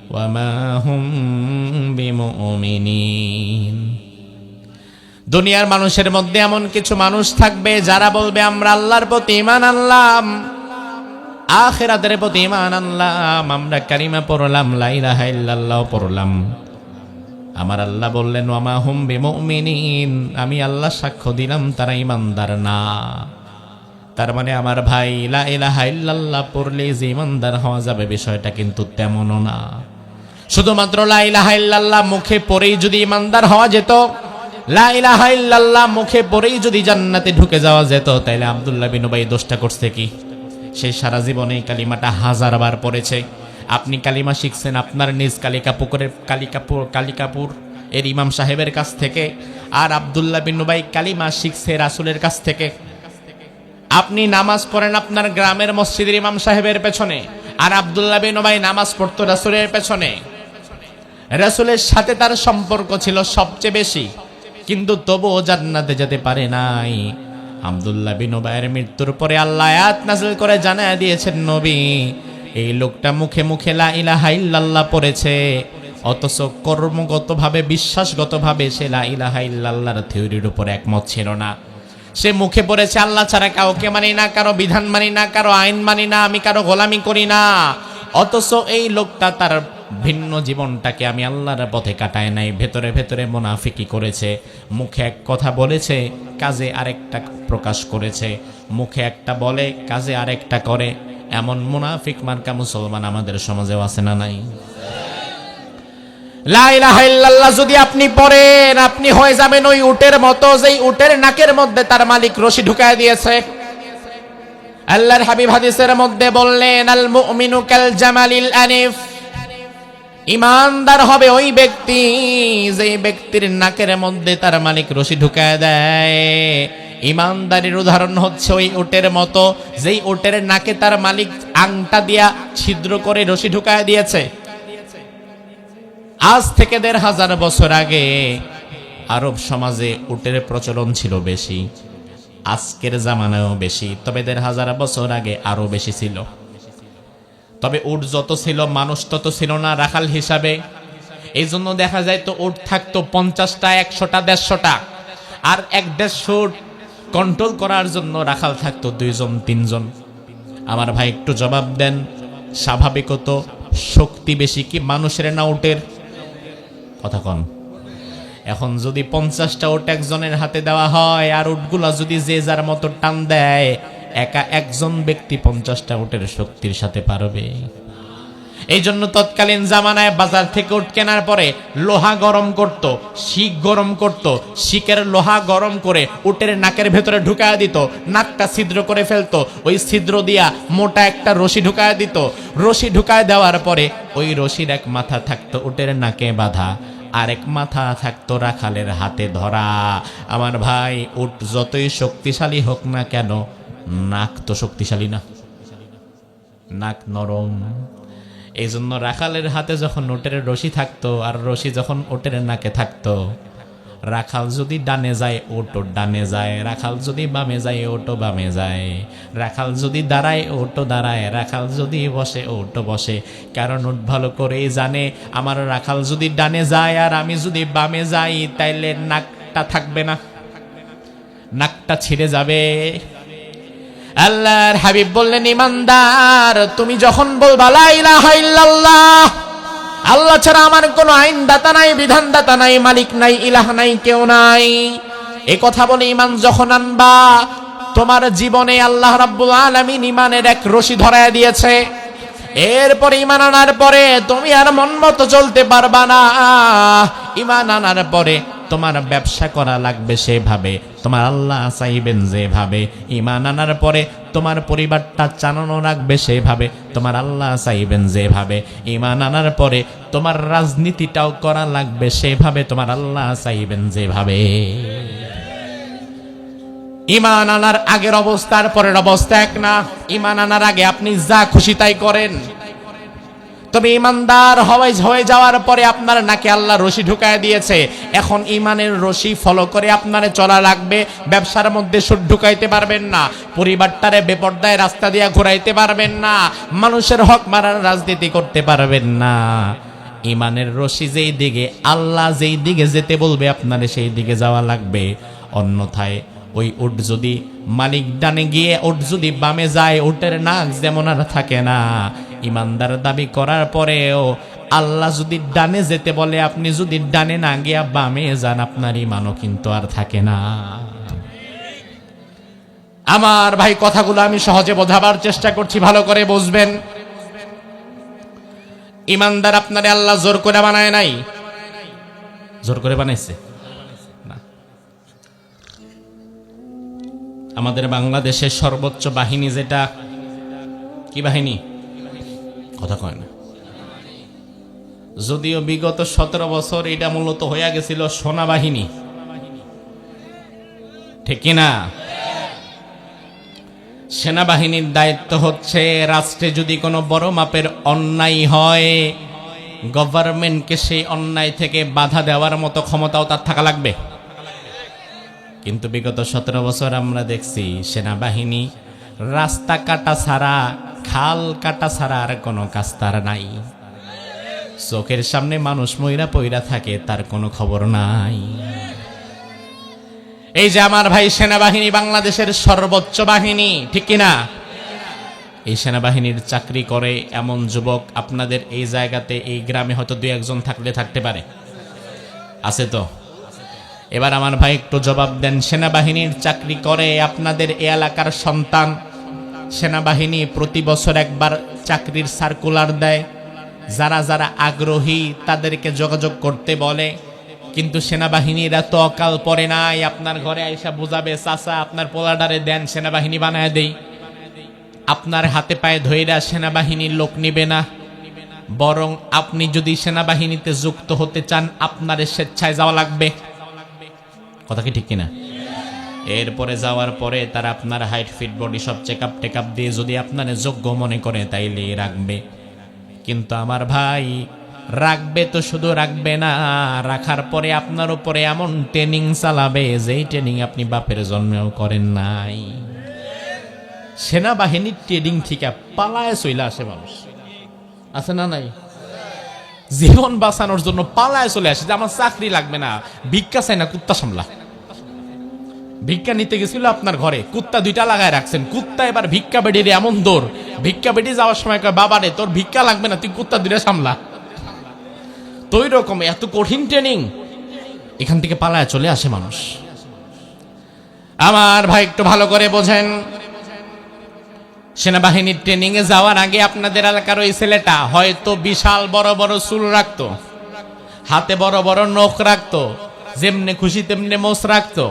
وما هم بمؤمنين। দুনিয়ার মানুষের মধ্যে এমন কিছু মানুষ থাকবে যারা বলবে আমরা আল্লাহর প্রতি ঈমান আনলাম, আখিরাতের প্রতি ঈমান আনলাম, আমরা কালিমা পড়লাম, লা ইলাহা ইল্লাল্লাহ পড়লাম। আমার আল্লাহ বললেন ওয়ামা হুম বিমুমিনিন, আমি আল্লাহ সাক্ষ্য দিলাম তারা ঈমানদার না। তার মানে আমার ভাই, লা ইলাহা ইল্লাল্লাহ পড়লে যে ঈমানদার হওয়া যাবে বিষয়টা কিন্তু তেমনও না। শুধুমাত্র লা ইলাহা ইল্লাল্লাহ মুখে পড়েই যদি ঈমানদার হওয়া যেত, লা ইলাহা ইল্লাল্লাহ মুখে পড়েই যদি জান্নাতে ঢুকে যাওয়া যেত, তাইলে আব্দুল্লাহ বিন উবাই দোষটা করছে কি? সে সারা জীবনে এই কালিমাটা 1000 বার পড়েছে। আপনি কালিমা শিখছেন আপনার নিজ কালিকাপুর এর ইমাম সাহেবের কাছ থেকে, আর আব্দুল্লাহ বিন উবাই কালিমা শিখছে রাসূলের কাছ থেকে। আপনি নামাজ পড়েন আপনার গ্রামের মসজিদের ইমাম সাহেবের পেছনে, আর আব্দুল্লাহ বিন উবাই নামাজ পড়তো রাসূলের পেছনে। রাসূলের সাথে তার সম্পর্ক ছিল সবচেয়ে বেশি, কিন্তু তবুও জান্নাতে যেতে পারে নাই। আব্দুল্লাহ বিন উবাইয়ের মৃত্যুর পরে আল্লাহ আয়াত নাযিল করে জানায়া দিয়েছেন, নবী এই লোকটা মুখে মুখে লা ইলাহা ইল্লাল্লাহ পড়েছে, অথচ কর্মগতভাবে বিশ্বাসগতভাবে সে লা ইলাহা ইল্লাল্লাহর থিওরির উপর একমত ছিল না। সে মুখে পড়েছে আল্লাহ ছাড়া কাউকে মানি না, কারো বিধান মানি না, কারো আইন মানি না, আমি কারো গোলামি করি না। অথচ এই লোকটা তার ভিন্ন জীবনটাকে আমি আল্লাহর পথে কাটায় নাই, ভেতরে ভেতরে মুনাফিকি করেছে। মুখে এক কথা বলেছে, কাজে আরেকটা প্রকাশ করেছে। মুখে একটা বলে, কাজে আরেকটা করে। এমন মুনাফিক মার্কা মুসলমান আমাদের সমাজেও আছে না নাই? লা ইলাহা ইল্লাল্লাহ যদি আপনি পড়েন, আপনি হয়ে যাবেন ওই উটের মতো, যেই উটের নাকের মধ্যে তার মালিক রশি ঢুকায় দিয়েছে। আল্লাহর হাবিব হাদিসের মধ্যে বললেন, আল মুমিনু কাল জামালিল আনিফ, ঈমানদার হবে ওই ব্যক্তি যেই ব্যক্তির নাকের মধ্যে তার মালিক রশি ঢুকায় দেয়। ঈমানদারির উদাহরণ হচ্ছে ওই উটের মতো, যেই উটের নাকে তার মালিক আংটা দিয়া ছিদ্র করে রশি ঢুকায় দিয়েছে। আজ থেকে 1500 বছর আগে আরব সমাজে উটের প্রচলন ছিল বেশি, আজকের জামানায়ও বেশি, তবে 1500 বছর আগে আরো বেশি ছিল। তবে উট যত ছিল মানুষ তত ছিল না রাখাল হিসাবে। এই জন্য দেখা যায় তো উট থাকতো 50টা, 100টা, 150টা, আর 1-150 উট কন্ট্রোল করার জন্য রাখাল থাকতো 2জন 3জন। আমার ভাই একটু জবাব দেন, স্বাভাবিকত শক্তি বেশি কি মানুষের না উটের? কথা কন। এখন যদি 50টা উট একজনের হাতে দেওয়া হয়, আর উটগুলা যদি যে যার মতো টান দেয়, একা একজন ব্যক্তি 50টা উটের শক্তির সাথে পারবে? এই জন্য তৎকালীন জামানায় বাজার থেকে উট কেনার পরে লোহা গরম করত, শিক গরম করত, শিকের লোহা গরম করে উটের নাকের ভেতরে ঢুকায় দিত, নাকটা ছিদ্র করে ফেলতো, ওই ছিদ্র দিয়া মোটা একটা রশি ঢুকায় দিত। রশি ঢুকায় দেওয়ার পরে ওই রশির এক মাথা থাকতো উটের নাকে বাঁধা, আরেক মাথা থাকতো রাখালের হাতে ধরা। আমার ভাই, উট যতই শক্তিশালী হোক না কেন, নাক তো শক্তিশালী না, নাক নরম। এই জন্য রাখালের হাতে যখন উটের রশি থাকতো, আর রশি যখন উটের নাকে থাকতো, রাখাল যদি ডানে যায় ওটো ডানে যায়, রাখাল যদি বামে যায় ওটো বামে যায়, রাখাল যদি দাঁড়ায় ওটো দাঁড়ায়, রাখাল যদি বসে ওটো বসে। কারণ উট ভালো করেই জানে, আমার রাখাল যদি ডানে যায় আর আমি যদি বামে যাই, তাইলে নাকটা থাকবে না, নাকটা ছিঁড়ে যাবে। আল্লাহর হাবিব বললেন, ঈমানদার তুমি যখন বলবা লা ইলাহা ইল্লাল্লাহ, আল্লাহ ছাড়া আমার কোনো আইনদাতা নাই, বিধানদাতা নাই, মালিক নাই, ইলাহ নাই, কেউ নাই, এই কথা বলে ঈমান যখন আনবা, তোমার জীবনে আল্লাহ রাব্বুল আলামিন ঈমানের এক রশি ধরায় দিয়েছে। এরপর ঈমান আনার পরে তুমি আর মন মতো চলতে পারবা না। ঈমান আনার পরে তোমার ব্যবসা করা লাগবে সেভাবে, তোমার আল্লাহ চাইবেন যেভাবে। ঈমান আনার পরে তোমার পরিবারটা চালানো রাখবে সেভাবে, তোমার আল্লাহ চাইবেন যেভাবে। ঈমান আনার পরে তোমার রাজনীতিটাও করা লাগবে সেভাবে, তোমার আল্লাহ চাইবেন যেভাবে। ঈমান আনার আগের অবস্থার পরের অবস্থা এক না। ঈমান আনার আগে আপনি যা খুশি তাই করেন, তবে ইমানদার হয়ে যাওয়ার পরে আপনার নাকে আল্লাহ রশি ঢুকায় দিয়েছে, এখন ইমানের রশি ফলো করে আপনারে চলা লাগবে। ব্যবসার মধ্যে সুদ ঢুকাইতে পারবেন না, পরিবারটারে বেপর্দায় রাস্তা দিয়ে ঘোরাইতে পারবেন না, মানুষের হক মারার রাজনীতি করতে পারবেন না। ইমানের রশি যেই দিকে, আল্লাহ যেই দিকে যেতে বলবে আপনারে সেই দিকে যাওয়া লাগবে। অন্যথায় ওই উট যদি মালিক ডানে গিয়ে উট যদি বামে যায়, উটের নাক যেমন আর থাকে না। ইমানদার দাবি করার পরেও আল্লাহ যদি ডানে যেতে বলে, আপনি যদি ডানে না গিয়া বামে যান, আপনার ইমানও কিন্তু আর থাকে না। আমার ভাই, কথাগুলো আমি সহজে বোঝাবার চেষ্টা করছি, ভালো করে বুঝবেন। ইমানদার আপনারে আল্লাহ জোর করে বানায় নাই, জোর করে বানাইছে না। আমাদের বাংলাদেশের সর্বোচ্চ বাহিনী যেটা, কি বাহিনী? কথা কয় না। যদিও বিগত 17 বছর এটা মূলত হয়ে গেছিল সেনাবাহিনী, ঠিক কিনা? সেনাবাহিনীর দায়িত্ব হচ্ছে রাষ্ট্রে যদি কোনো বড় মাপের অন্যায় হয়, গভর্নমেন্টকে সেই অন্যায় থেকে বাধা দেওয়ার মতো ক্ষমতাও তার থাকা লাগবে। কিন্তু বিগত 17 বছর আমরা দেখছি সেনাবাহিনী রাস্তা কাটা ছাড়া, খাল কাটা ছাড়া আর কোনো কাজ তার নাই। চোখের সামনে মানুষ মইরা পইরা থাকে, তার কোনো খবর নাই। এই যে আমার ভাই, সেনাবাহিনী বাংলাদেশের সর্বোচ্চ বাহিনী, ঠিক কিনা? এই সেনাবাহিনীর চাকরি করে এমন যুবক আপনাদের এই জায়গাতে, এই গ্রামে হয়তো 2-1 থাকলে থাকতে পারে, আছে তো? এবার আমার ভাই একটু জবাব দেন, সেনাবাহিনীর চাকরি করে আপনাদের এই এলাকার সন্তান, সেনাবাহিনী প্রতি বছর একবার চাকরির সার্কুলার দেয়, যারা যারা আগ্রহী তাদেরকে যোগাযোগ করতে বলে। কিন্তু সেনাবাহিনীর এত অকাল পরে নাই, আপনার ঘরে আইসা বুঝাবে, চাচা আপনার পোলাডারে দেন, সেনাবাহিনী বানায় দেই। আপনার হাতে পায়ে ধইরা সেনাবাহিনীর লোক নিবে না, বরং আপনি যদি সেনাবাহিনীতে যুক্ত হতে চান, আপনার স্বেচ্ছায় যাওয়া লাগবে। কথা কি ঠিক কিনা? এরপরে যাওয়ার পরে তারা আপনার হাইট, ফিট, বডি সব চেকআপ টেকআপ দিয়ে যদি আপনার যোগ্য মনে করে তাইলে রাখবে। কিন্তু আমার ভাই, রাখবে তো শুধু রাখবে না, রাখার পরে আপনার উপরে এমন ট্রেনিং চালাবে যেই ট্রেনিং আপনি বাপের জন্মেও করেন নাই। সেনাবাহিনীর ট্রেনিং থেকে পালায় চলে আসে মানুষ, আছে না নাই? জীবন বাঁচানোর জন্য পালায় চলে আসে যে আমার চাকরি লাগবে না, ভিক্ষা চাই না, কুত্তা সামলা। ভিক্ষা নিতে গেছিল আপনার ঘরে, কুত্তা 2টা লাগায় রাখছেন, কুত্তা এবার ভিক্ষা বেডির এমন দৌড়, ভিক্ষা বেডি যাওয়ার সময় কয়, বাবারে তোর ভিক্ষা লাগবে না, তুই কুত্তা 2টা সামলা। তো ওই রকম এত কঠিন ট্রেনিং, এখান থেকে পালায় চলে আসে মানুষ। আমার ভাই একটু ভালো করে বোঝেন, সেনাবাহিনীর ট্রেনিং এ যাওয়ার আগে আপনাদের এলাকার ওই ছেলেটা হয়তো বিশাল বড় বড় চুল রাখতো, হাতে বড় বড় নখ রাখতো, যেমনে খুশি তেমনে মোচ রাখতো,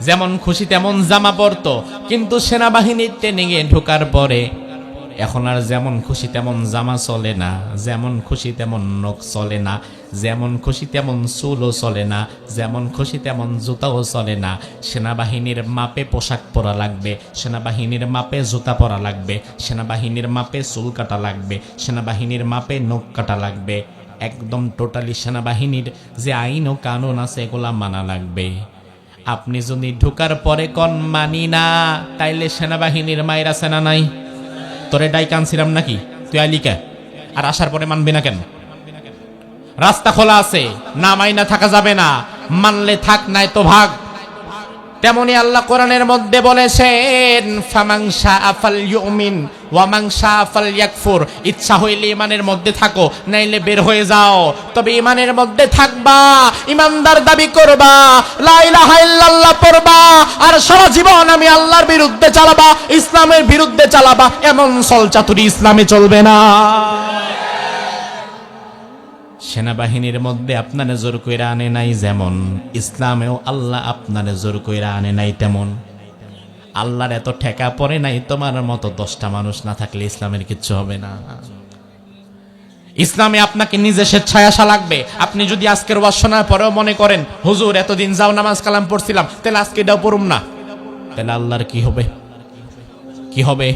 যেমন খুশি তেমন জামা পরতো। কিন্তু সেনাবাহিনীর ট্রেনিং এ ঢোকার পরে এখন আর যেমন খুশি তেমন জামা চলে না, যেমন খুশি তেমন নখ চলে না, যেমন খুশি তেমন চুলও চলে না, যেমন খুশি তেমন জুতাও চলে না। সেনাবাহিনীর মাপে পোশাক পরা লাগবে, সেনাবাহিনীর মাপে জুতা পরা লাগবে, সেনাবাহিনীর মাপে চুল কাটা লাগবে, সেনাবাহিনীর মাপে নখ কাটা লাগবে। একদম টোটালি সেনাবাহিনীর যে আইন ও কানুন আছে এগুলা মানা লাগবে। আপনি যদি ঢোকার পরে কোন মানি না, তাইলে সেনাবাহিনীর মায়ের আছে না নাই? তোরে ডাই কানছিলাম নাকি, তুই আইলিকা? আর আসার পরে মানবে না কেন? রাস্তা খোলা আছে, না মাইনা থাকা যাবে না, মানলে থাক, নাই তো ভাগ। তেমনি আল্লাহ কোরআনের মধ্যে বলেছেন, ফামান শাআ ফালইউমিন ওয়া মান শাআ ফালইয়াকফুর। ইচ্ছা হইলে ইমানের মধ্যে থাকো, নাইলে বের হয়ে যাও। তবে ইমানের মধ্যে থাকবা, ইমানদার দাবি করবা, লা ইলাহা ইল্লাল্লাহ পড়বা, আর সারা জীবন আমি আল্লাহর বিরুদ্ধে চালাবা, ইসলামের বিরুদ্ধে চালাবা, এমন ছলচাতুরি ইসলামে চলবে না। সেনাবাহিনীর মধ্যে আপনারে জোর কইরা আনে নাই যেমন, ইসলামেও আল্লাহ আপনারে জোর কইরা আনে নাই তেমন। আল্লাহর এত ঠেকা পড়ে নাই তোমার মতো 10টা মানুষ না থাকলে ইসলামের কিচ্ছু হবে না। ইসলামে আপনাকে নিজে স্বেচ্ছায় আসা লাগবে। আপনি যদি আজকের ওয়াজ শোনার পরেও মনে করেন, হুজুর এতদিন যাও নামাজ কালাম পড়ছিলাম, তাহলে আজকে এটাও পড়ুম না, তাহলে আল্লাহর কি হবে? কি হবে?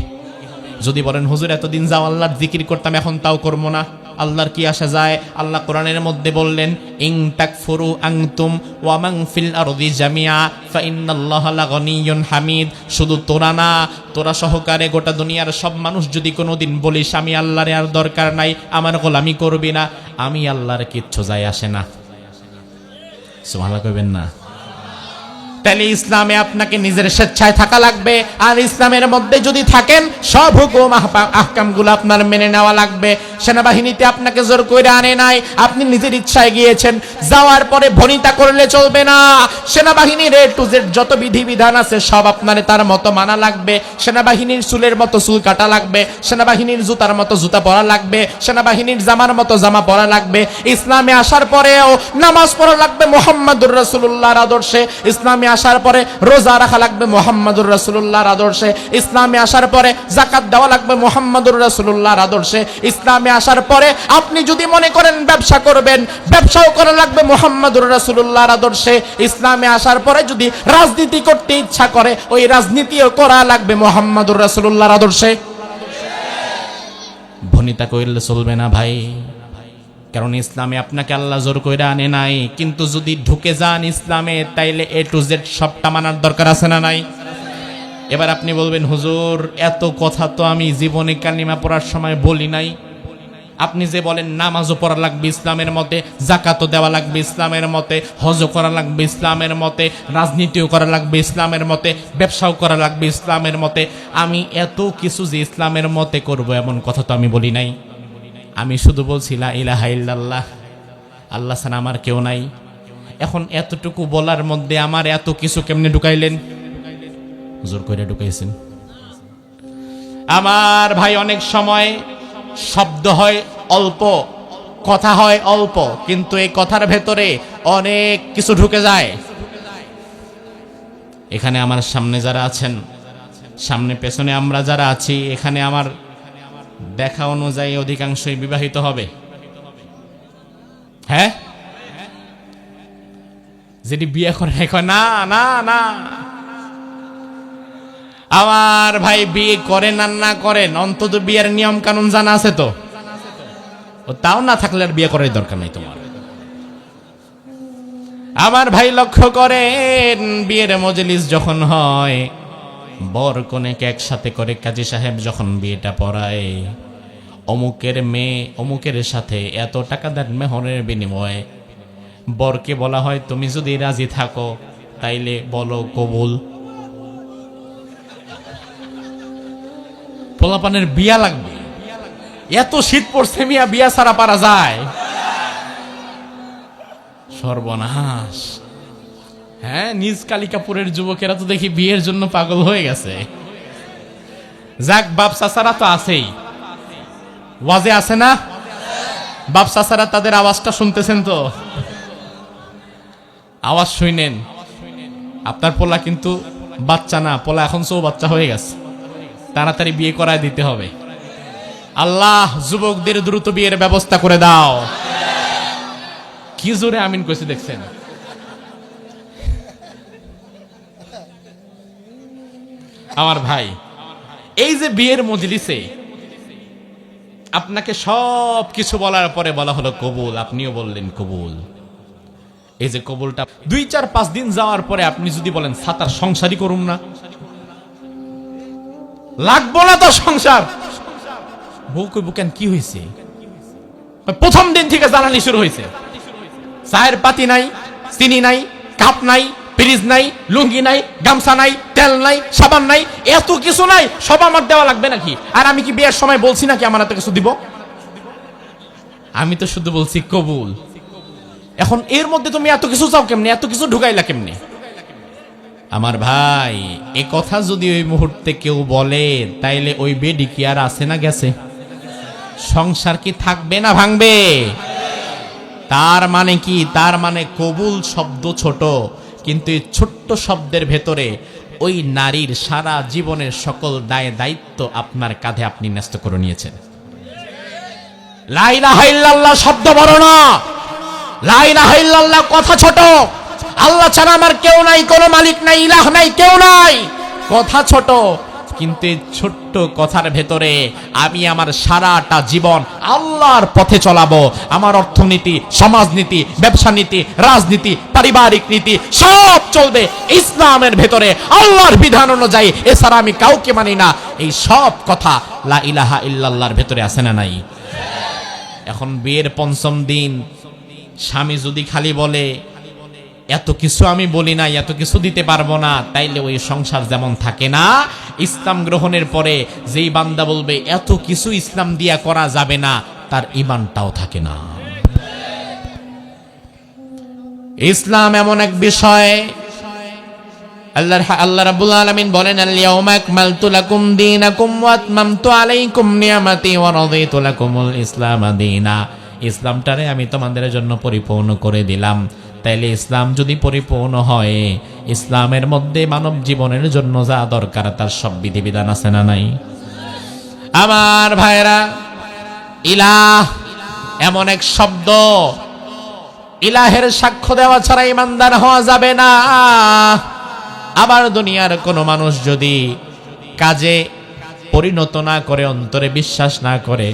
যদি বলেন হুজুর এতদিন যাও আল্লাহর জিকির করতাম, এখন তাও করবো না, আল্লাহর কি আসা যায়? আল্লাহ কোরআনের মধ্যে বললেন, ইন তাকফুরু আনতুম ওয়া মান ফিল আরদি জামিআ ফা ইন্নাল্লাহা লাগানিয়্যুন হামিদ। শুধু তোরা না, তোরা সহকারে গোটা দুনিয়ার সব মানুষ যদি কোনোদিন বলিস আমি আল্লাহর আর দরকার নাই, আমার গোলামি করবি না, আমি আল্লাহর কিচ্ছু যায় আসে না। সুবহানাল্লাহ কইবেন না? তাহলে ইসলামে আপনাকে নিজের স্বেচ্ছায় থাকা লাগবে, আর ইসলামের মধ্যে যদি থাকেন সব হুকুম আহকামগুলো আপনার মেনে নেওয়া লাগবে। সেনাবাহিনীতে আপনাকে জোর করে আনে নাই, আপনি নিজের ইচ্ছায় গিয়েছেন, যাওয়ার পরে ভনিতা করলে চলবে না। সেনাবাহিনীর A to Z যত বিধিবিধান আছে সব আপনার তার মতো মানা লাগবে। সেনাবাহিনীর চুলের মতো চুল কাটা লাগবে, সেনাবাহিনীর জুতার মতো জুতা পরা লাগবে, সেনাবাহিনীর জামার মতো জামা পরা লাগবে। ইসলামে আসার পরেও নামাজ পড়া লাগবে মুহাম্মাদুর রাসূলুল্লাহর আদর্শে। ইসলামে আসার পরে রোজা রাখা লাগবে মুহাম্মাদুর রাসূলুল্লাহর আদর্শে। ইসলামে আসার পরে যাকাত দেওয়া লাগবে মুহাম্মাদুর রাসূলুল্লাহর আদর্শে। ইসলামে আসার পরে আপনি যদি মনে করেন ব্যবসা করবেন, ব্যবসাও করা লাগবে মুহাম্মাদুর রাসূলুল্লাহর আদর্শে। ইসলামে আসার পরে যদি রাজনীতি করতে ইচ্ছা করে, ওই রাজনীতিও করা লাগবে মুহাম্মাদুর রাসূলুল্লাহর আদর্শে। ভনিতা কইলে চলবে না ভাই, কারণ ইসলামে আপনাকে আল্লাহ জোর কইরা আনে নাই। কিন্তু যদি ঢুকে যান ইসলামে, তাইলে A to Z সবটা মানার দরকার আছে না নাই? এবার আপনি বলবেন, হুজুর এত কথা তো আমি জীবনে কালিমা পড়ার সময় বলি নাই। আপনি যে বলেন নামাজও পড়া লাগবে ইসলামের মতে, যাকাতও দেওয়া লাগবে ইসলামের মতে, হজও করা লাগবে ইসলামের মতে, রাজনীতিও করা লাগবে ইসলামের মতে, ব্যবসাও করা লাগবে ইসলামের মতে, আমি এত কিছু যে ইসলামের মতে করব এমন কথা তো আমি বলি নাই। আমি শুধু বলছি লা ইলাহা ইল্লাল্লাহ, আল্লাহ ছাড়া আমার কেউ নাই। এখন এতটুকু বলার মধ্যে আমার এত কিছু কেমনে ঢুকাইলেন? জোর করে ঢুকাইছেন। আমার ভাই, অনেক সময় শব্দ হয় অল্প, কথা হয় অল্প, কিন্তু এই কথার ভেতরে অনেক কিছু ঢুকে যায়। এখানে আমার সামনে যারা আছেন, সামনে পেছনে আমরা যারা আছি, এখানে আমার দেখা অনুযায়ী অধিকাংশই বিবাহিত হবে। হ্যাঁ, যেটি বিয়ে করে না না না, আমার ভাই বিয়ে করেন আর না করেন, অন্তত বিয়ের নিয়ম কানুন জানা আছে তো? ও তাও না থাকলে আর বিয়ে করার দরকার নাই তোমার। আমার ভাই লক্ষ্য করেন, বিয়ের মজলিস যখন হয়, বর কনেকে একসাথে করে কাজী সাহেব যখন বিয়েটা পড়ায়, অমুকের মেয়ে অমুকের সাথে এত টাকা দেন মেহরের বিনিময়ে, বরকে বলা হয় তুমি যদি রাজি থাকো তাইলে বলো কবুল। পোলাপানের বিয়া লাগবে, এত শীত পড়ছে মিয়া, বিয়া ছাড়া পারা যায়? সর্বনাশ। হ্যাঁ, নিজ কালিকাপুরের যুবকেরা তো দেখি বিয়ের জন্য পাগল হয়ে গেছে। যাক, বাপ চাচারা তো আছেই, ওয়াজে আছে না? বাপ চাচারা তাদের আওয়াজটা শুনতেছেন তো? আওয়াজ শুনেন। আপনার পোলা কিন্তু বাচ্চা না, পোলা এখন বাচ্চা হয়ে গেছে, তাড়াতাড়ি বিয়ে করায় দিতে হবে। আল্লাহ যুবকদের দ্রুত বিয়ের ব্যবস্থা করে দাও। কি জোরে আমিন কইছে দেখছেন? আমার ভাই, এই যে বিয়ের মজলিসে আপনাকে সব কিছু বলার পরে বলা হলো কবুল, আপনিও বললেন কবুল। এই যে কবুলটা 2, 4, 5 দিন যাওয়ার পরে আপনি যদি বলেন সাতার সংসারই করুম না, লাগবো না তো সংসার, বউ কইব কেন কি হয়েছে? প্রথম দিন থেকে জ্বালানি শুরু হয়েছে, চায়ের পাতি নাই, চিনি নাই, কাপ নাই, ফ্রিজ নাই, লুঙ্গি নাই, গামছা নাই, তেল নাই, সাবান নাই, এত কিছু নাই, সব আমার দেওয়া লাগবে নাকি? আর আমি কি বিয়ের সময় বলছি নাকি আমার এত কিছু দিব? আমি তো শুধু বলছি কবুল। এখন এর মধ্যে তুমি এত কিছু চাও কেমনে? এত কিছু ঢুকাইলা কেমনে? আমার ভাই, এ কথা যদি ওই মুহূর্তে কেউ বলে, তাইলে ওই বেডি কি আর আছে না গেছে? সংসার কি থাকবে না ভাঙবে? তার মানে কি? তার মানে কবুল শব্দ ছোট, কিন্তু এই ছোট্ট শব্দের ভেতরে ওই নারীর সারা জীবনের সকল দায় দায়িত্ব আপনার কাঁধে আপনি ন্যস্ত করে নিয়েছেন। লা ইলাহা ইল্লাল্লাহ শব্দ বড় না, লা ইলাহা ইল্লাল্লাহ কথা ছোট। আল্লাহ ছাড়া আমার কেউ নাই, কোনো মালিক নাই, ইলাহ নাই, কেউ নাই, কথা ছোট। কিন্তু এই ছোট্ট কথার ভেতরে আমি আমার সারাটা জীবন আল্লাহর পথে চলাবো। আমার অর্থনীতি, সমাজনীতি, ব্যবসা নীতি, রাজনীতি, পারিবারিক নীতি সব চলবে ইসলামের ভেতরে, আল্লাহর বিধান অনুযায়ী। এছাড়া আমি কাউকে মানি না। এই সব কথা লা ইলাহা ইল্লাল্লাহর ভেতরে আছে না নাই? এখন বিয়ের পঞ্চম দিন স্বামী যদি খালি বলে এত কিছু আমি বলি না, এত কিছু দিতে পারবো না, তাইলে ওই সংসার যেমন থাকে না, ইসলাম গ্রহণের পরে যেই বান্দা বলবে এত কিছু ইসলাম দিয়া করা যাবে না, তার ঈমানটাও থাকে না। ইসলাম এমন এক বিষয়, আল্লাহ রাব্বুল আলামিন বলেন আল-ইয়াউমা আকমালতু লাকুম দীনাকুম ওয়া আতমামতু আলাইকুম নিয়ামাতি ওয়া রাদিতু লাকুমুল ইসলাম দীনা। ইসলামটারে আমি তোমাদের জন্য পরিপূর্ণ করে দিলাম। তাইলে ইসলাম যদি পরিপূর্ণ হয়, ইসলামের মধ্যে মানব জীবনের জন্য যা দরকার তার সব বিধিবিধান আছে না নাই? আমার ভাইরা, ইলাহ এমন এক শব্দ, ইলাহের সাক্ষ্য দেওয়া ছাড়া ঈমানদার হওয়া যাবে না। আবার দুনিয়ার কোনো মানুষ যদি কাজে পরিণত না করে, অন্তরে বিশ্বাস না করে,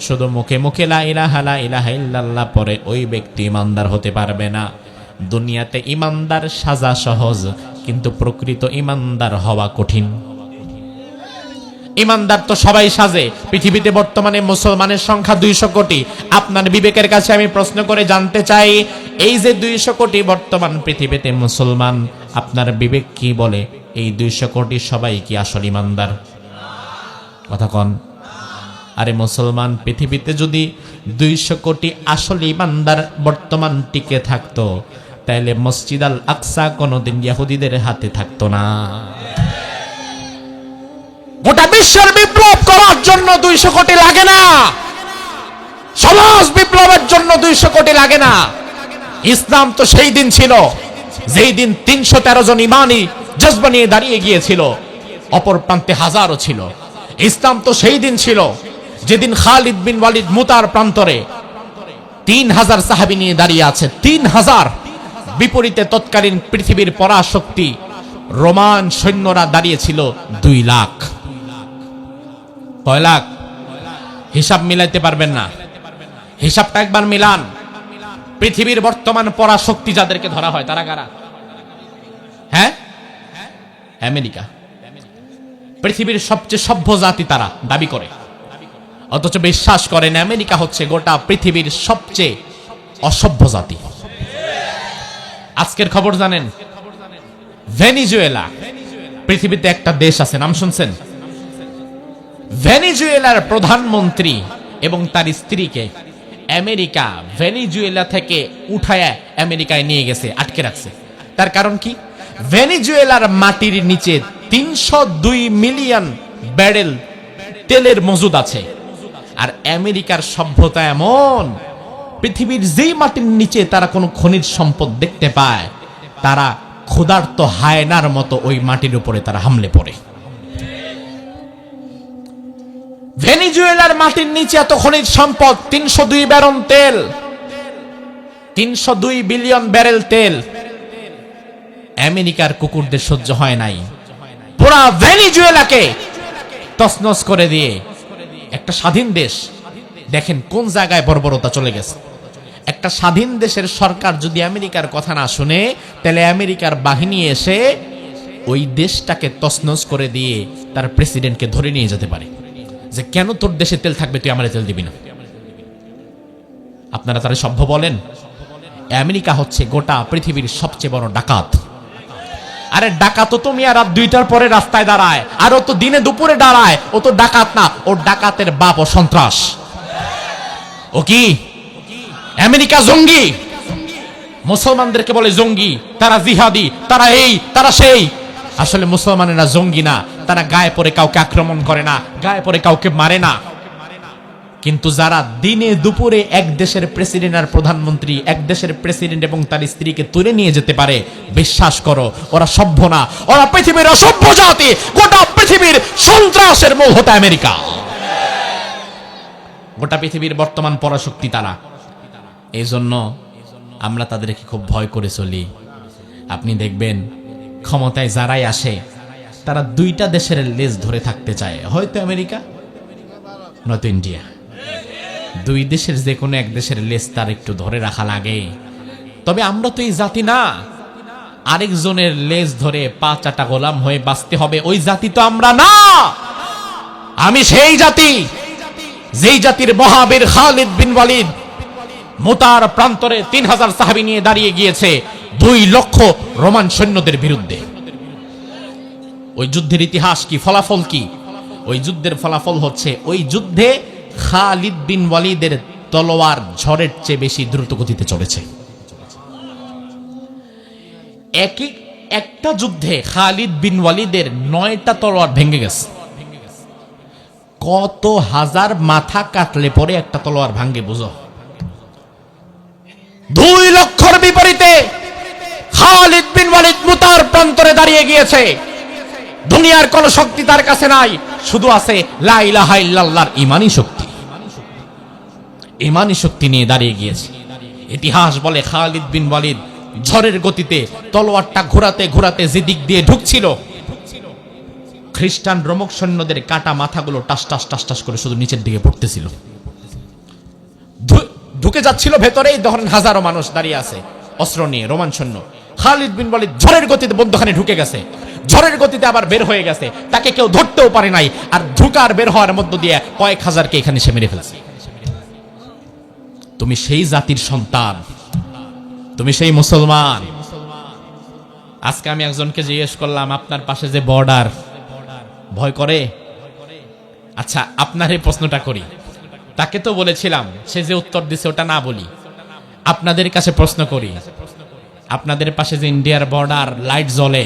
শুধু মুখে মুখে লা ইলাহা ইল্লাল্লাহ পড়ে, ওই ব্যক্তি ঈমানদার হতে পারবে না। দুনিয়াতে ঈমানদার সাজা সহজ, কিন্তু প্রকৃত ঈমানদার হওয়া কঠিন। ঈমানদার তো সবাই সাজে। পৃথিবীতে বর্তমানে মুসলমানের সংখ্যা 200 কোটি। আপনার বিবেকের কাছে আমি প্রশ্ন করে জানতে চাই, এই যে 200 কোটি বর্তমান পৃথিবীতে মুসলমান, আপনার বিবেক কি বলে এই 200 কোটি সবাই কি আসল ঈমানদার? কথা কন। আরে মুসলমান পৃথিবীতে যদি 200 কোটি আসল ঈমানদার বর্তমান টিকে থাকতো, তাহলে মসজিদ আল আকসা কোনোদিন ইহুদিদের হাতে থাকতো না। গোটা বিশ্বের বিপ্লব করার জন্য 200 কোটি লাগে না, সমাজ বিপ্লবের জন্য 200 কোটি লাগে না। ইসলাম তো সেই দিন ছিল যেই দিন 313 জন ইমানি জজবা নিয়ে দাঁড়িয়ে গিয়েছিল, অপর প্রান্তে হাজারও ছিল। ইসলাম তো সেই দিন ছিল যেদিন খালিদ বিন ওয়ালিদ মুতার প্রান্তরে 3000 সাহাবী নিয়ে দাঁড়িয়ে আছে, 3000। বিপরীতে তৎকালীন পৃথিবীর পরাশক্তি রোমান সৈন্যরা দাঁড়িয়েছিল 2 লাখ। কয় লাখ? হিসাব মিলাইতে পারবেন না, হিসাবটা একবার মিলান। পৃথিবীর বর্তমান পরাশক্তি যাদেরকে ধরা হয় তারা কারা? হ্যাঁ, আমেরিকা। পৃথিবীর সবচেয়ে সভ্য জাতি তারা দাবি করে, অথচ বিশ্বাস করেন আমেরিকা হচ্ছে গোটা পৃথিবীর সবচেয়ে অসভ্য জাতি। আজকের খবর জানেন? ভেনিজুয়েলা পৃথিবীতে একটা দেশ আছে, নাম শুনছেন? ভেনিজুয়েলার প্রধানমন্ত্রী এবং তার স্ত্রীকে আমেরিকা ভেনিজুয়েলা থেকে উঠায় আমেরিকায় নিয়ে গেছে, আটকে রাখছে। তার কারণ কি? ভেনিজুয়েলার মাটির নিচে 302 মিলিয়ন ব্যারেল তেলের মজুদ আছে। আর আমেরিকার সভ্যতা এমন, পৃথিবীর যেই মাটির নিচে তারা কোনো খনিজ সম্পদ দেখতে পায়, তারা ক্ষুধার্ত হায়নার মতো ওই মাটির উপরে তারা হামলে পড়ে। ভেনিজুয়েলার মাটির নিচে এত খনিজ সম্পদ, 302 ব্যারল তেল, 302 বিলিয়ন ব্যারেল তেল। আমেরিকার কুকুরদের সহ্য হয় নাই, পুরা ভেনিজুয়েলাকে তছনছ করে দিয়ে একটা স্বাধীন দেশ, দেখেন কোন জায়গায় বর্বরতা চলে গেছে। একটা স্বাধীন দেশের সরকার যদি আমেরিকার কথা না শুনে, তাহলে আমেরিকার বাহিনী এসে ওই দেশটাকে তছনছ করে দিয়ে তার প্রেসিডেন্টকে ধরে নিয়ে যেতে পারে, যে কেন তোর দেশে তেল থাকবে, তুই আমারে তেল দিবি না। আপনারা তারা সভ্য বলেন? আমেরিকা হচ্ছে গোটা পৃথিবীর সবচেয়ে বড় ডাকাত। আরে ডাকাত তো তুমি আর রাত 2টার পরে রাস্তায় দাঁড়ায়, আর ও তো দিনে দুপুরে দাঁড়ায়, ও তো ডাকাত না, ও ডাকাতের বাপ, ও সন্ত্রাস। ও কি? আমেরিকা জঙ্গি, মুসলমানদেরকে বলে জঙ্গি, তারা জিহাদি, তারা এই তারা সেই। আসলে মুসলমানেরা জঙ্গি না, তারা গায়ে পড়ে কাউকে আক্রমণ করে না, গায়ে পড়ে কাউকে মারে না। কিন্তু যারা দিনে দুপুরে এক দেশের প্রেসিডেন্ট আর প্রধানমন্ত্রী, এক দেশের প্রেসিডেন্ট এবং তার স্ত্রীকে তুলে নিয়ে যেতে পারে, বিশ্বাস করো ওরা সভ্য না, ওরা পৃথিবীর অসভ্য জাতি। গোটা পৃথিবীর সন্ত্রাসের মূল হতে আমেরিকা। গোটা পৃথিবীর বর্তমান পরাশক্তি তারা। এই জন্য আমরা তাদেরকে খুব ভয় করে চলি। আপনি দেখবেন ক্ষমতায় যারাই আসে, তারা দুইটা দেশের লেজ ধরে থাকতে চায়, হয়তো আমেরিকা নয়তো ইন্ডিয়া। দুই দেশের যে কোনো এক দেশের লেজ তার একটু ধরে রাখা লাগে। তবে আমরা তো এই জাতি না, আরেকজনের লেজ ধরে পা চাটা গোলাম হয়ে বাঁচতে হবে, ওই জাতি তো আমরা না। আমি সেই জাতি যেই জাতির মহাবীর খালিদ বিন ওয়ালিদ মুতার প্রান্তরে 3000 সাহাবী নিয়ে দাঁড়িয়ে গিয়েছে 2 লক্ষ রোমান সৈন্যদের বিরুদ্ধে। ওই যুদ্ধের ইতিহাস কি, ফলাফল কি? ওই যুদ্ধের ফলাফল হচ্ছে ওই যুদ্ধে খালিদ বিন ওয়ালিদের তলোয়ার ঝড়ের চেয়ে বেশি দ্রুত গতিতে চলেছে। একটা যুদ্ধে খালিদ বিন ওয়ালিদের 9টা তলোয়ার ভেঙে গেছে। কত হাজার মাথা কাটলে পরে একটা তলোয়ার ভাঙ্গে বুঝো। 2 লক্ষর বিপরীতে খালিদ বিন ওয়ালিদ মুতার প্রান্তরে দাঁড়িয়ে গিয়েছে। দুনিয়ার কোন শক্তি তার কাছে নাই, শুধু আছে লা ইলাহা ইল্লাল্লাহর ঈমানি শক্তি। ঈমানি শক্তি নিয়ে দাঁড়িয়ে গিয়েছে। ইতিহাস বলে খালিদ বিন ওয়ালিদ ঝড়ের গতিতে তলোয়ারটা ঘোরাতে ঘোরাতে যে দিক দিয়ে ঢুকছিল, খ্রিস্টান রোমক সৈন্যদের কাটা মাথাগুলো টাস টাস টাস টাস করে শুধু নিচের দিকে পড়তেছিল। ঢুকে যাচ্ছিল ভেতরেই, ধরেন হাজারো মানুষ দাঁড়িয়ে আছে অস্ত্র নিয়ে রোমান সৈন্য। খালিদ বিন ওয়ালিদ ঝড়ের গতিতে বন্দুকখানে ঢুকে গেছে, ঝড়ের গতিতে আবার বের হয়ে গেছে, তাকে কেউ ধরতেও পারে নাই। আর ঢুকার বের হওয়ার মধ্য দিয়ে কয়েক হাজারকে এখানে সে মেরে ফেলছে। তুমি সেই জাতির সন্তান, তুমি সেই মুসলমান। আজকে আমি একজনকে জিজ্ঞেস করলাম, আপনার পাশে যে বর্ডার, ভয় করে? আচ্ছা, আপনার এই প্রশ্নটা করি। তাকে তো বলেছিলাম, সে যে উত্তর দিছে ওটা না বলি, আপনাদের কাছে প্রশ্ন করি। আপনাদের পাশে যে ইন্ডিয়ার বর্ডার, লাইট জ্বলে,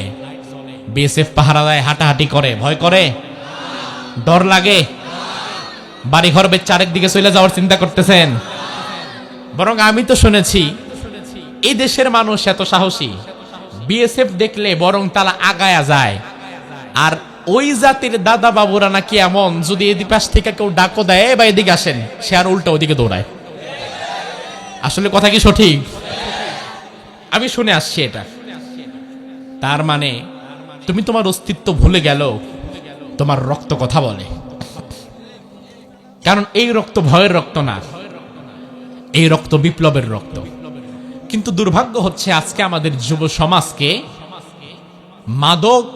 বিএসএফ পাহারা দেয়, হাঁটাহাঁটি করে, ভয় করে? ডর লাগে? বাড়িঘর বেচে আরেকদিকে চলে যাওয়ার চিন্তা করতেছেন? বরং আমি তো শুনেছি এই দেশের মানুষ এত সাহসী, বিএসএফ দেখলে বরং তারা আগায়া যায়। আর ওই জাতির দাদা বাবুরা নাকি এমন, যদি এদিকে পাশ থেকে কেউ ডাকো দেয় বা এদিকে আসেন, সে আর উল্টা ওদিকে দৌড়ায়। আসলে কথা কি সঠিক? আমি শুনে আসছি এটা। তার মানে তুমি তোমার অস্তিত্ব ভুলে গেল, তোমার রক্ত কথা বলে। কারণ এই রক্ত ভয়ের রক্ত না, এই রক্ত বিপ্লবের রক্ত। কিন্তু দুর্ভাগ্য হচ্ছে আজকে আমাদের যুব সমাজকে মাদক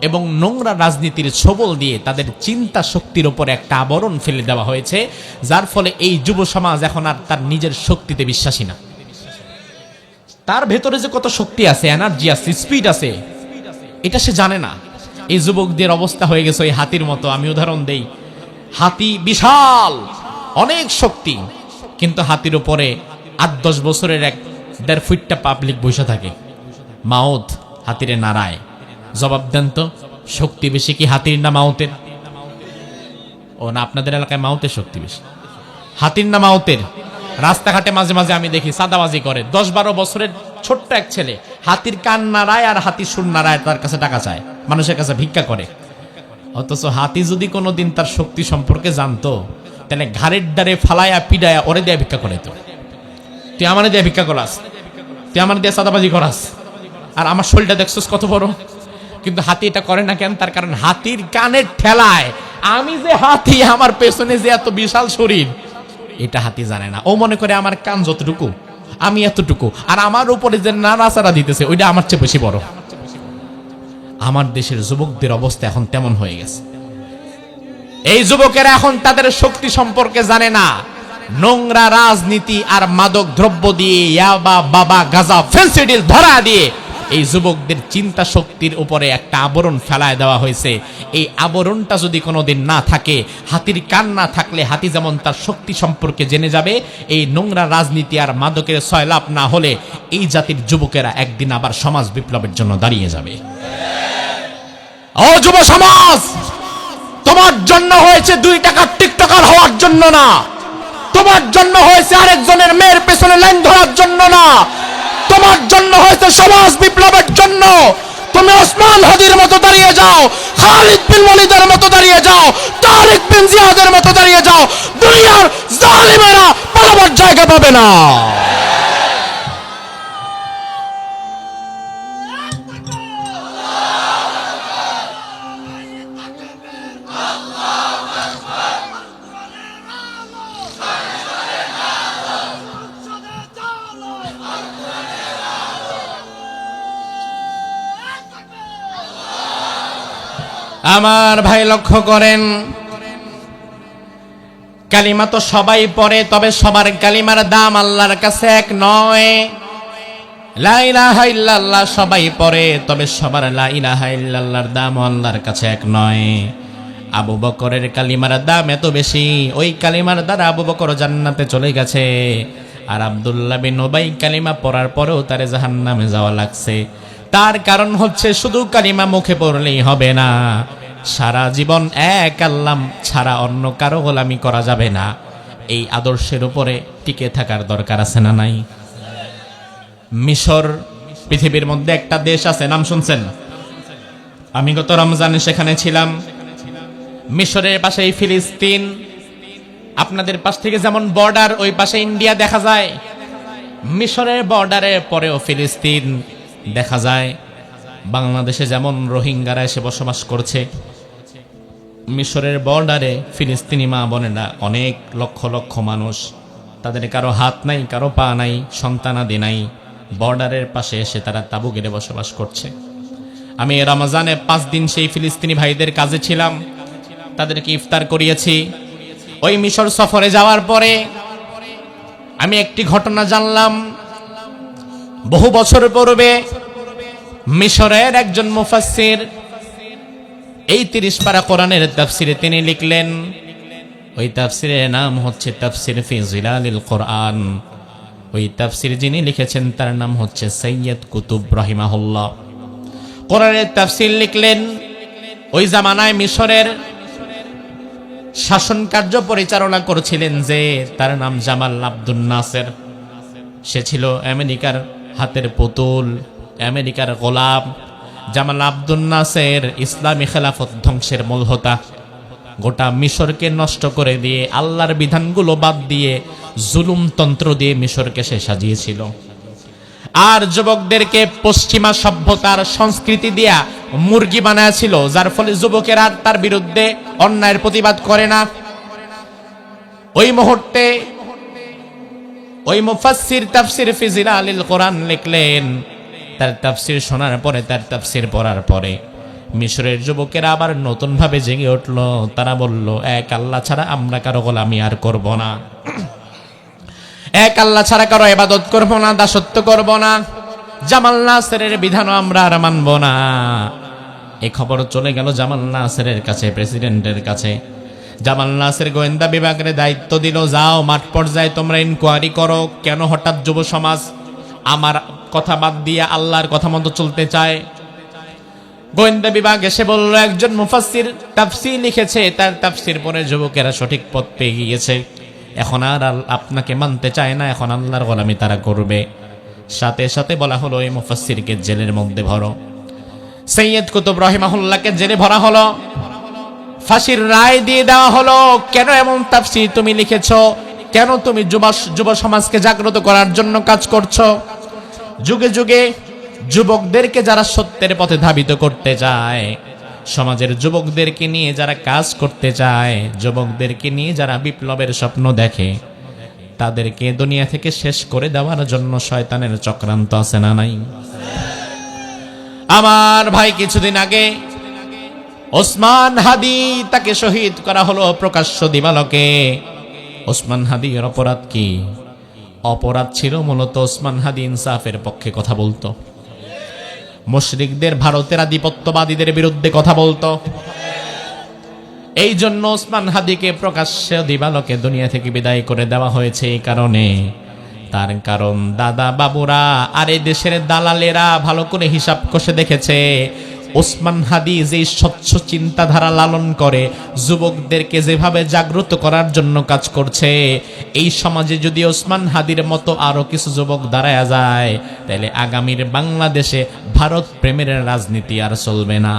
এবং নোংরা রাজনীতির ছোবল দিয়ে তাদের চিন্তা শক্তির উপর একটা আবরণ ফেলে দেওয়া হয়েছে, যার ফলে এই যুব সমাজ এখন আর তার নিজের শক্তিতে বিশ্বাসী না। তার ভেতরে যে কত শক্তি আছে, এনার্জি আছে, স্পিড আছে, এটা সে জানে না। এই যুবকদের অবস্থা হয়ে গেছে ওই হাতির মতো। আমি উদাহরণ দেই, হাতি বিশাল, অনেক শক্তি, কিন্তু হাতির উপরে 8-10 বছরের 1.5 ফুটটা পাবলিক বসে থাকে। মাউত হাতিরে নাড়ায়। জবাব দেন তো, শক্তি বেশি কি হাতির না মাউতের? ও না, আপনাদের এলাকায় মাউতের শক্তি বেশি, হাতির না মাউতের? রাস্তাঘাটে মাঝে মাঝে আমি দেখি সাদাবাজি করে 10-12 বছরের ছোট্ট এক ছেলে হাতির কান নাড়ায় আর হাতির সুর নাড়ায়, তার কাছে টাকা চায়, মানুষের কাছে ভিক্ষা করে। অথচ হাতি যদি কোনোদিন তার শক্তি সম্পর্কে জানতো, তাহলে ঘাড়ের দ্বারে ফালায়া পিডায়া ওরে দিয়ে ভিক্ষা করে। তো তুই আমার দিয়ে ভিক্ষা করাস, তুই আমার দিয়ে সাদাবাজি করাস, আর আমার শরীরটা দেখছস কত বড়। কিন্তু হাতি এটা করে না কেন? তার কারণ হাতির কানের ঠেলায় আমি যে হাতি, আমার পেছনে যে এত বিশাল শরীর, এটা হাতি জানে না। ও মনে করে আমার কান যতটুকু, আমি এতটুকু, আর আমার উপরে যে নাড়াচাড়া দিতেছে ওইটা আমার চেয়ে বেশি বড়। আমার দেশের যুবকদের অবস্থা এখন তেমন হয়ে গেছে। এই যুবকেরা এখন তাদের শক্তি সম্পর্কে জানে না। নোংরা রাজনীতি আর মাদক দ্রব্য দিয়ে, ইয়াবা, বাবা, গাঁজা, ফেন্সিডিল ধরা দিয়ে এই যুবকদের চিন্তা শক্তির উপরে একটা আবরণ ফেলায় দেওয়া হয়েছে। এই আবরণটা যদি কোনোদিন না থাকে, হাতির কান না থাকলে হাতি যেমন তার শক্তি সম্পর্কে জেনে যাবে, এই নোংরা রাজনীতি আর মাদকের সয়লাভ না হলে এই জাতির যুবকেরা একদিন আবার সমাজ বিপ্লবের জন্য দাঁড়িয়ে যাবে। ও যুব সমাজ, তোমার জন্য হয়েছে 2 টাকার টিকটকার হওয়ার জন্য না, তোমার জন্য হয়েছে আরেকজনের মেয়ের পেছনে লাইন ধরার জন্য না, তোমার জন্য হয়েছে সমাজ বিপ্লবের জন্য। তুমি ওসমান হাদির মতো দাঁড়িয়ে যাও, খালিদ বিন ওয়ালিদের মতো দাঁড়িয়ে যাও, তারিক বিন জিয়াদের মতো দাঁড়িয়ে যাও। দুনিয়ার জালিমেরা পালাবার জায়গা পাবে না। আমার ভাই লক্ষ্য করেন, কালিমা তো সবাই পড়ে, তবে সবার কালিমার দাম আল্লাহর কাছে এক নয়। লা ইলাহা ইল্লাল্লাহ সবাই পড়ে, তবে সবার লা ইলাহা ইল্লাল্লাহর দাম আল্লাহর কাছে এক নয়। আবু বকরের কালিমার দাম এত বেশি, ওই কালিমার দ্বারা আবু বকর জান্নাতে চলে গেছে, আর আব্দুল্লাহ বিন উবাই কালিমা পড়ার পরেও তারে জাহান্নামে যাওয়া লাগছে। তার কারণ হচ্ছে শুধু কালিমা মুখে পড়লেই হবে না, সারা জীবন এক আল্লাহ ছাড়া অন্য কারো গোলামি করা যাবে না। এই আদর্শের উপরে টিকে থাকার দরকার আছে না নাই? মিশর পৃথিবীর মধ্যে একটা দেশ আছে, নাম শুনছেন? আমি গত রমজানে সেখানে ছিলাম। মিশরের পাশেই ফিলিস্তিন, আপনাদের পাশ থেকে যেমন বর্ডার, ওই পাশে ইন্ডিয়া দেখা যায়, মিশরের বর্ডারের পরেও ফিলিস্তিন দেখা যায়। বাংলাদেশে যেমন রোহিঙ্গারা এসে বসবাস করছে, মিশরের বর্ডারে ফিলিস্তিনি মা বোনেরা অনেক লক্ষ লক্ষ মানুষ, তাদের কারো হাত নাই, কারো পা নাই, সন্তানাদি নাই, বর্ডারের পাশে এসে তারা তাঁবু গেড়ে বসবাস করছে। আমি রমজানে 5 দিন সেই ফিলিস্তিনি ভাইদের কাজে ছিলাম, তাদেরকে ইফতার করিয়েছি। ওই মিশর সফরে যাওয়ার পরে আমি একটি ঘটনা জানলাম। বহু বছর পূর্বে মিশরের একজন মুফাসসির এই 30 পারা কোরআনের তাফসিরে তিনি লিখলেন, ওই তাফসিরের নাম হচ্ছে তাফসির ফি জিলালিল কোরআন। ওই তাফসির যিনি লিখেছেন তার নাম হচ্ছে সৈয়দ কুতুব রাহিমাহুল্লাহ। কোরআনের তাফসির লিখলেন, ওই জামানায় মিশরের শাসন কার্য পরিচালনা করেছিলেন যে, তার নাম জামাল আব্দুল নাসের। সে ছিল আমেরিকার হাতের পুতুল, আমেরিকার গোলাম। জামাল আব্দুল নাসের ইসলামী খেলাফত ধ্বংসের মূল হোতা। গোটা মিশরকে নষ্ট করে দিয়ে, আল্লাহর বিধানগুলো বাদ দিয়ে, জুলুমতন্ত্র দিয়ে মিশরকে সে সাজিয়েছিল। আর যুবকদেরকে পশ্চিমা সভ্যতার সংস্কৃতি দিয়া মুরগি বানায়াছিল, যার ফলে যুবকেরা তার বিরুদ্ধে অন্যায়ের প্রতিবাদ করে না। ওই মুহূর্তে ওই মুফাসসির তাফসির ফি জিলালিল কোরআন লিখলেন। তার তাফসির শোনার পরে, তার তাফসির পড়ার পরে মিশরের যুবকেরা আবার নতুন ভাবে জেগে উঠল। তারা বলল, এক আল্লাহ ছাড়া আমরা কারো গোলামি আর করব না, এক আল্লাহ ছাড়া কারো ইবাদত করব না, দাসত্ব করব না, জামাল নাসেরের বিধানও আমরা আর মানব না। এই খবর চলে গেল জামাল নাসেরের কাছে, প্রেসিডেন্টের কাছে। জামাল নাসের গোয়েন্দা বিভাগের দায়িত্ব দিল, যাও মাঠ পর্যায়ে তোমরা ইনকোয়ারি করো, কেন হঠাৎ যুব সমাজ আমার কথা বাদ দিয়ে আল্লাহর কথা মতো চলতে চায়। গোয়েন্দা বিভাগ এসে বলল, একজন মুফাসসির তাফসীর লিখেছে, তার তাফসীর পড়ে যুবকেরা সঠিক পথ পেয়ে গিয়েছে, এখন আর আপনাকে মানতে চায় না, এখন আল্লাহর গোলামি তারা করবে। সাথে সাথে বলা হলো, এই মুফাসসিরকে জেলের মধ্যে ভরো। সৈয়দ কুতুব রাহিমাহুল্লাহকে জেলে ভরা হলো, ফাঁসির রায় দিয়ে দেওয়া হলো। কেন এমন তাফসীর তুমি লিখেছো? কেন তুমি যুব সমাজকে জাগ্রত করার জন্য কাজ করছো? যুগে যুগে যুবকদেরকে যারা সত্যের পথে ধাবিত করতে চায়, সমাজের যুবকদেরকে নিয়ে যারা কাজ করতে চায়, যুবকদেরকে নিয়ে যারা বিপ্লবের স্বপ্ন দেখে, তাদেরকে দুনিয়া থেকে শেষ করে দেওয়ার জন্য শয়তানের চক্রান্ত আছে না নাই? আমার ভাই, কিছুদিন আগে ওসমান হাদি তাকে শহীদ করা হলো প্রকাশ্য দিবালোকে। ওসমান হাদির অপরাধ কি? অপরাধ ছিল মূলত ওসমান হাদি ইনসাফের পক্ষে কথা বলতো, মুশরিকদের, ভারতের আধিপত্যবাদীদের বিরুদ্ধে কথা বলতো। এই জন্য ওসমান হাদিকে প্রকাশ্য দিবালোকে দুনিয়া থেকে বিদায় করে দেওয়া হয়েছে। এই কারণে, তার কারণ দাদা বাবুরা আর এই দেশের দালালেরা ভালো করে হিসাব কষে দেখেছে, ওসমান হাদি যে স্বচ্ছ চিন্তাধারা লালন করে, যুবকদেরকে যেভাবে জাগ্রত করার জন্য কাজ করছে, এই সমাজে যদি ওসমান হাদির মতো আরো কিছু যুবক দাঁড়ায় যায়, তাহলে আগামীর বাংলাদেশে ভারত প্রেমের রাজনীতি আর চলবে না।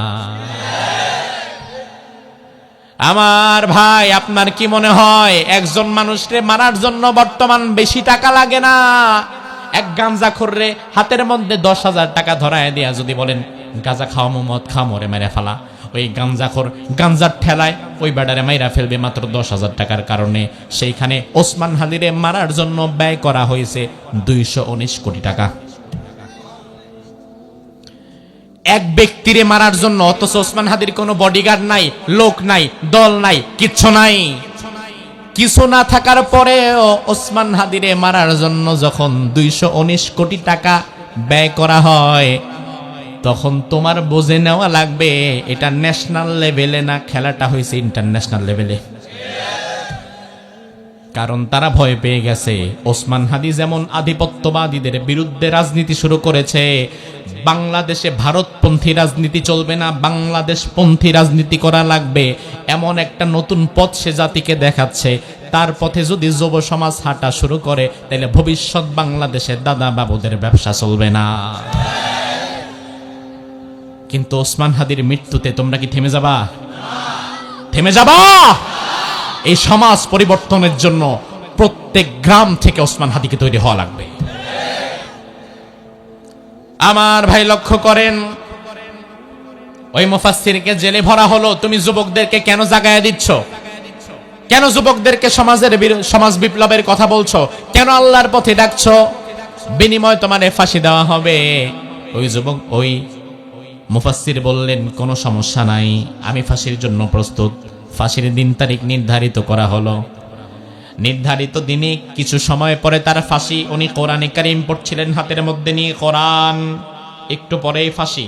আমার ভাই, আপনার কি মনে হয় একজন মানুষকে মারার জন্য বর্তমান বেশি টাকা লাগে না? এক গাঁজাখোররে হাতের মধ্যে 10,000 টাকা ধরায় দিয়া যদি বলেন, গাঁজা খাওয়া মদ খাও, মরে মেরে ফেলা, ওই গাঁজাখোর গাঁজার ঠেলায় ওই বেডারে মাইরা ফেলবে মাত্র 10,000 টাকার কারণে। সেইখানে ওসমান হাদিরে মারার জন্য ব্যয় করা হয়েছে 219 কোটি টাকা। এক ব্যক্তিরে মারার জন্য, অথচ ওসমান হাদির কোনো বডিগার্ড নাই, লোক নাই, দল নাই, কিচ্ছু নাই। কিছু না থাকার পরেও ওসমান হাদিরে মারার জন্য যখন 219 কোটি টাকা ব্যয় করা হয়, তখন তোমার বুঝে নেওয়া লাগবে এটা ন্যাশনাল লেভেলে না, খেলাটা হয়েছে ইন্টারন্যাশনাল লেভেলে। কারণ তারা ভয় পেয়ে গেছে ওসমান হাদি যেমন আধিপত্যবাদীদের বিরুদ্ধে রাজনীতি শুরু করেছে, বাংলাদেশে ভারতপন্থী রাজনীতি চলবে না, বাংলাদেশপন্থী রাজনীতি করা লাগবে, এমন একটা নতুন পথ সে জাতিকে দেখাচ্ছে। তার পথে যদি যুব সমাজ হাঁটা শুরু করে, তাহলে ভবিষ্যৎ বাংলাদেশে দাদা বাবুদের ব্যবসা চলবে না। কিন্তু ওসমান হাদির মৃত্যুতে তোমরা কি থেমে যাবা? থেমে যাবা? এই সমাজ পরিবর্তনের জন্য প্রত্যেক গ্রাম থেকে ওসমান হাদিকে তৈরি হওয়া লাগবে। আমার ভাই লক্ষ্য করেন, ওই মুফাসসিরকে জেলে ভরা হলো, তুমি যুবকদেরকে কেন জাগায় দিচ্ছ? কেন যুবকদেরকে সমাজ বিপ্লবের কথা বলছো? কেন আল্লাহর পথে ডাকছো? বিনিময় তোমারে ফাঁসি দেওয়া হবে। ওই যুবক, ওই মুফাসসির বললেন, কোনো সমস্যা নাই, আমি ফাঁসির জন্য প্রস্তুত। ফাঁসির দিন তারিখ নির্ধারিত করা হলো। নির্ধারিত দিনে কিছু সময় পরে তার ফাঁসি। উনি কোরআনে কারীম পড়ছিলেন হাতের মধ্যে নিয়ে, কোরআন, একটু পরেই ফাঁসি।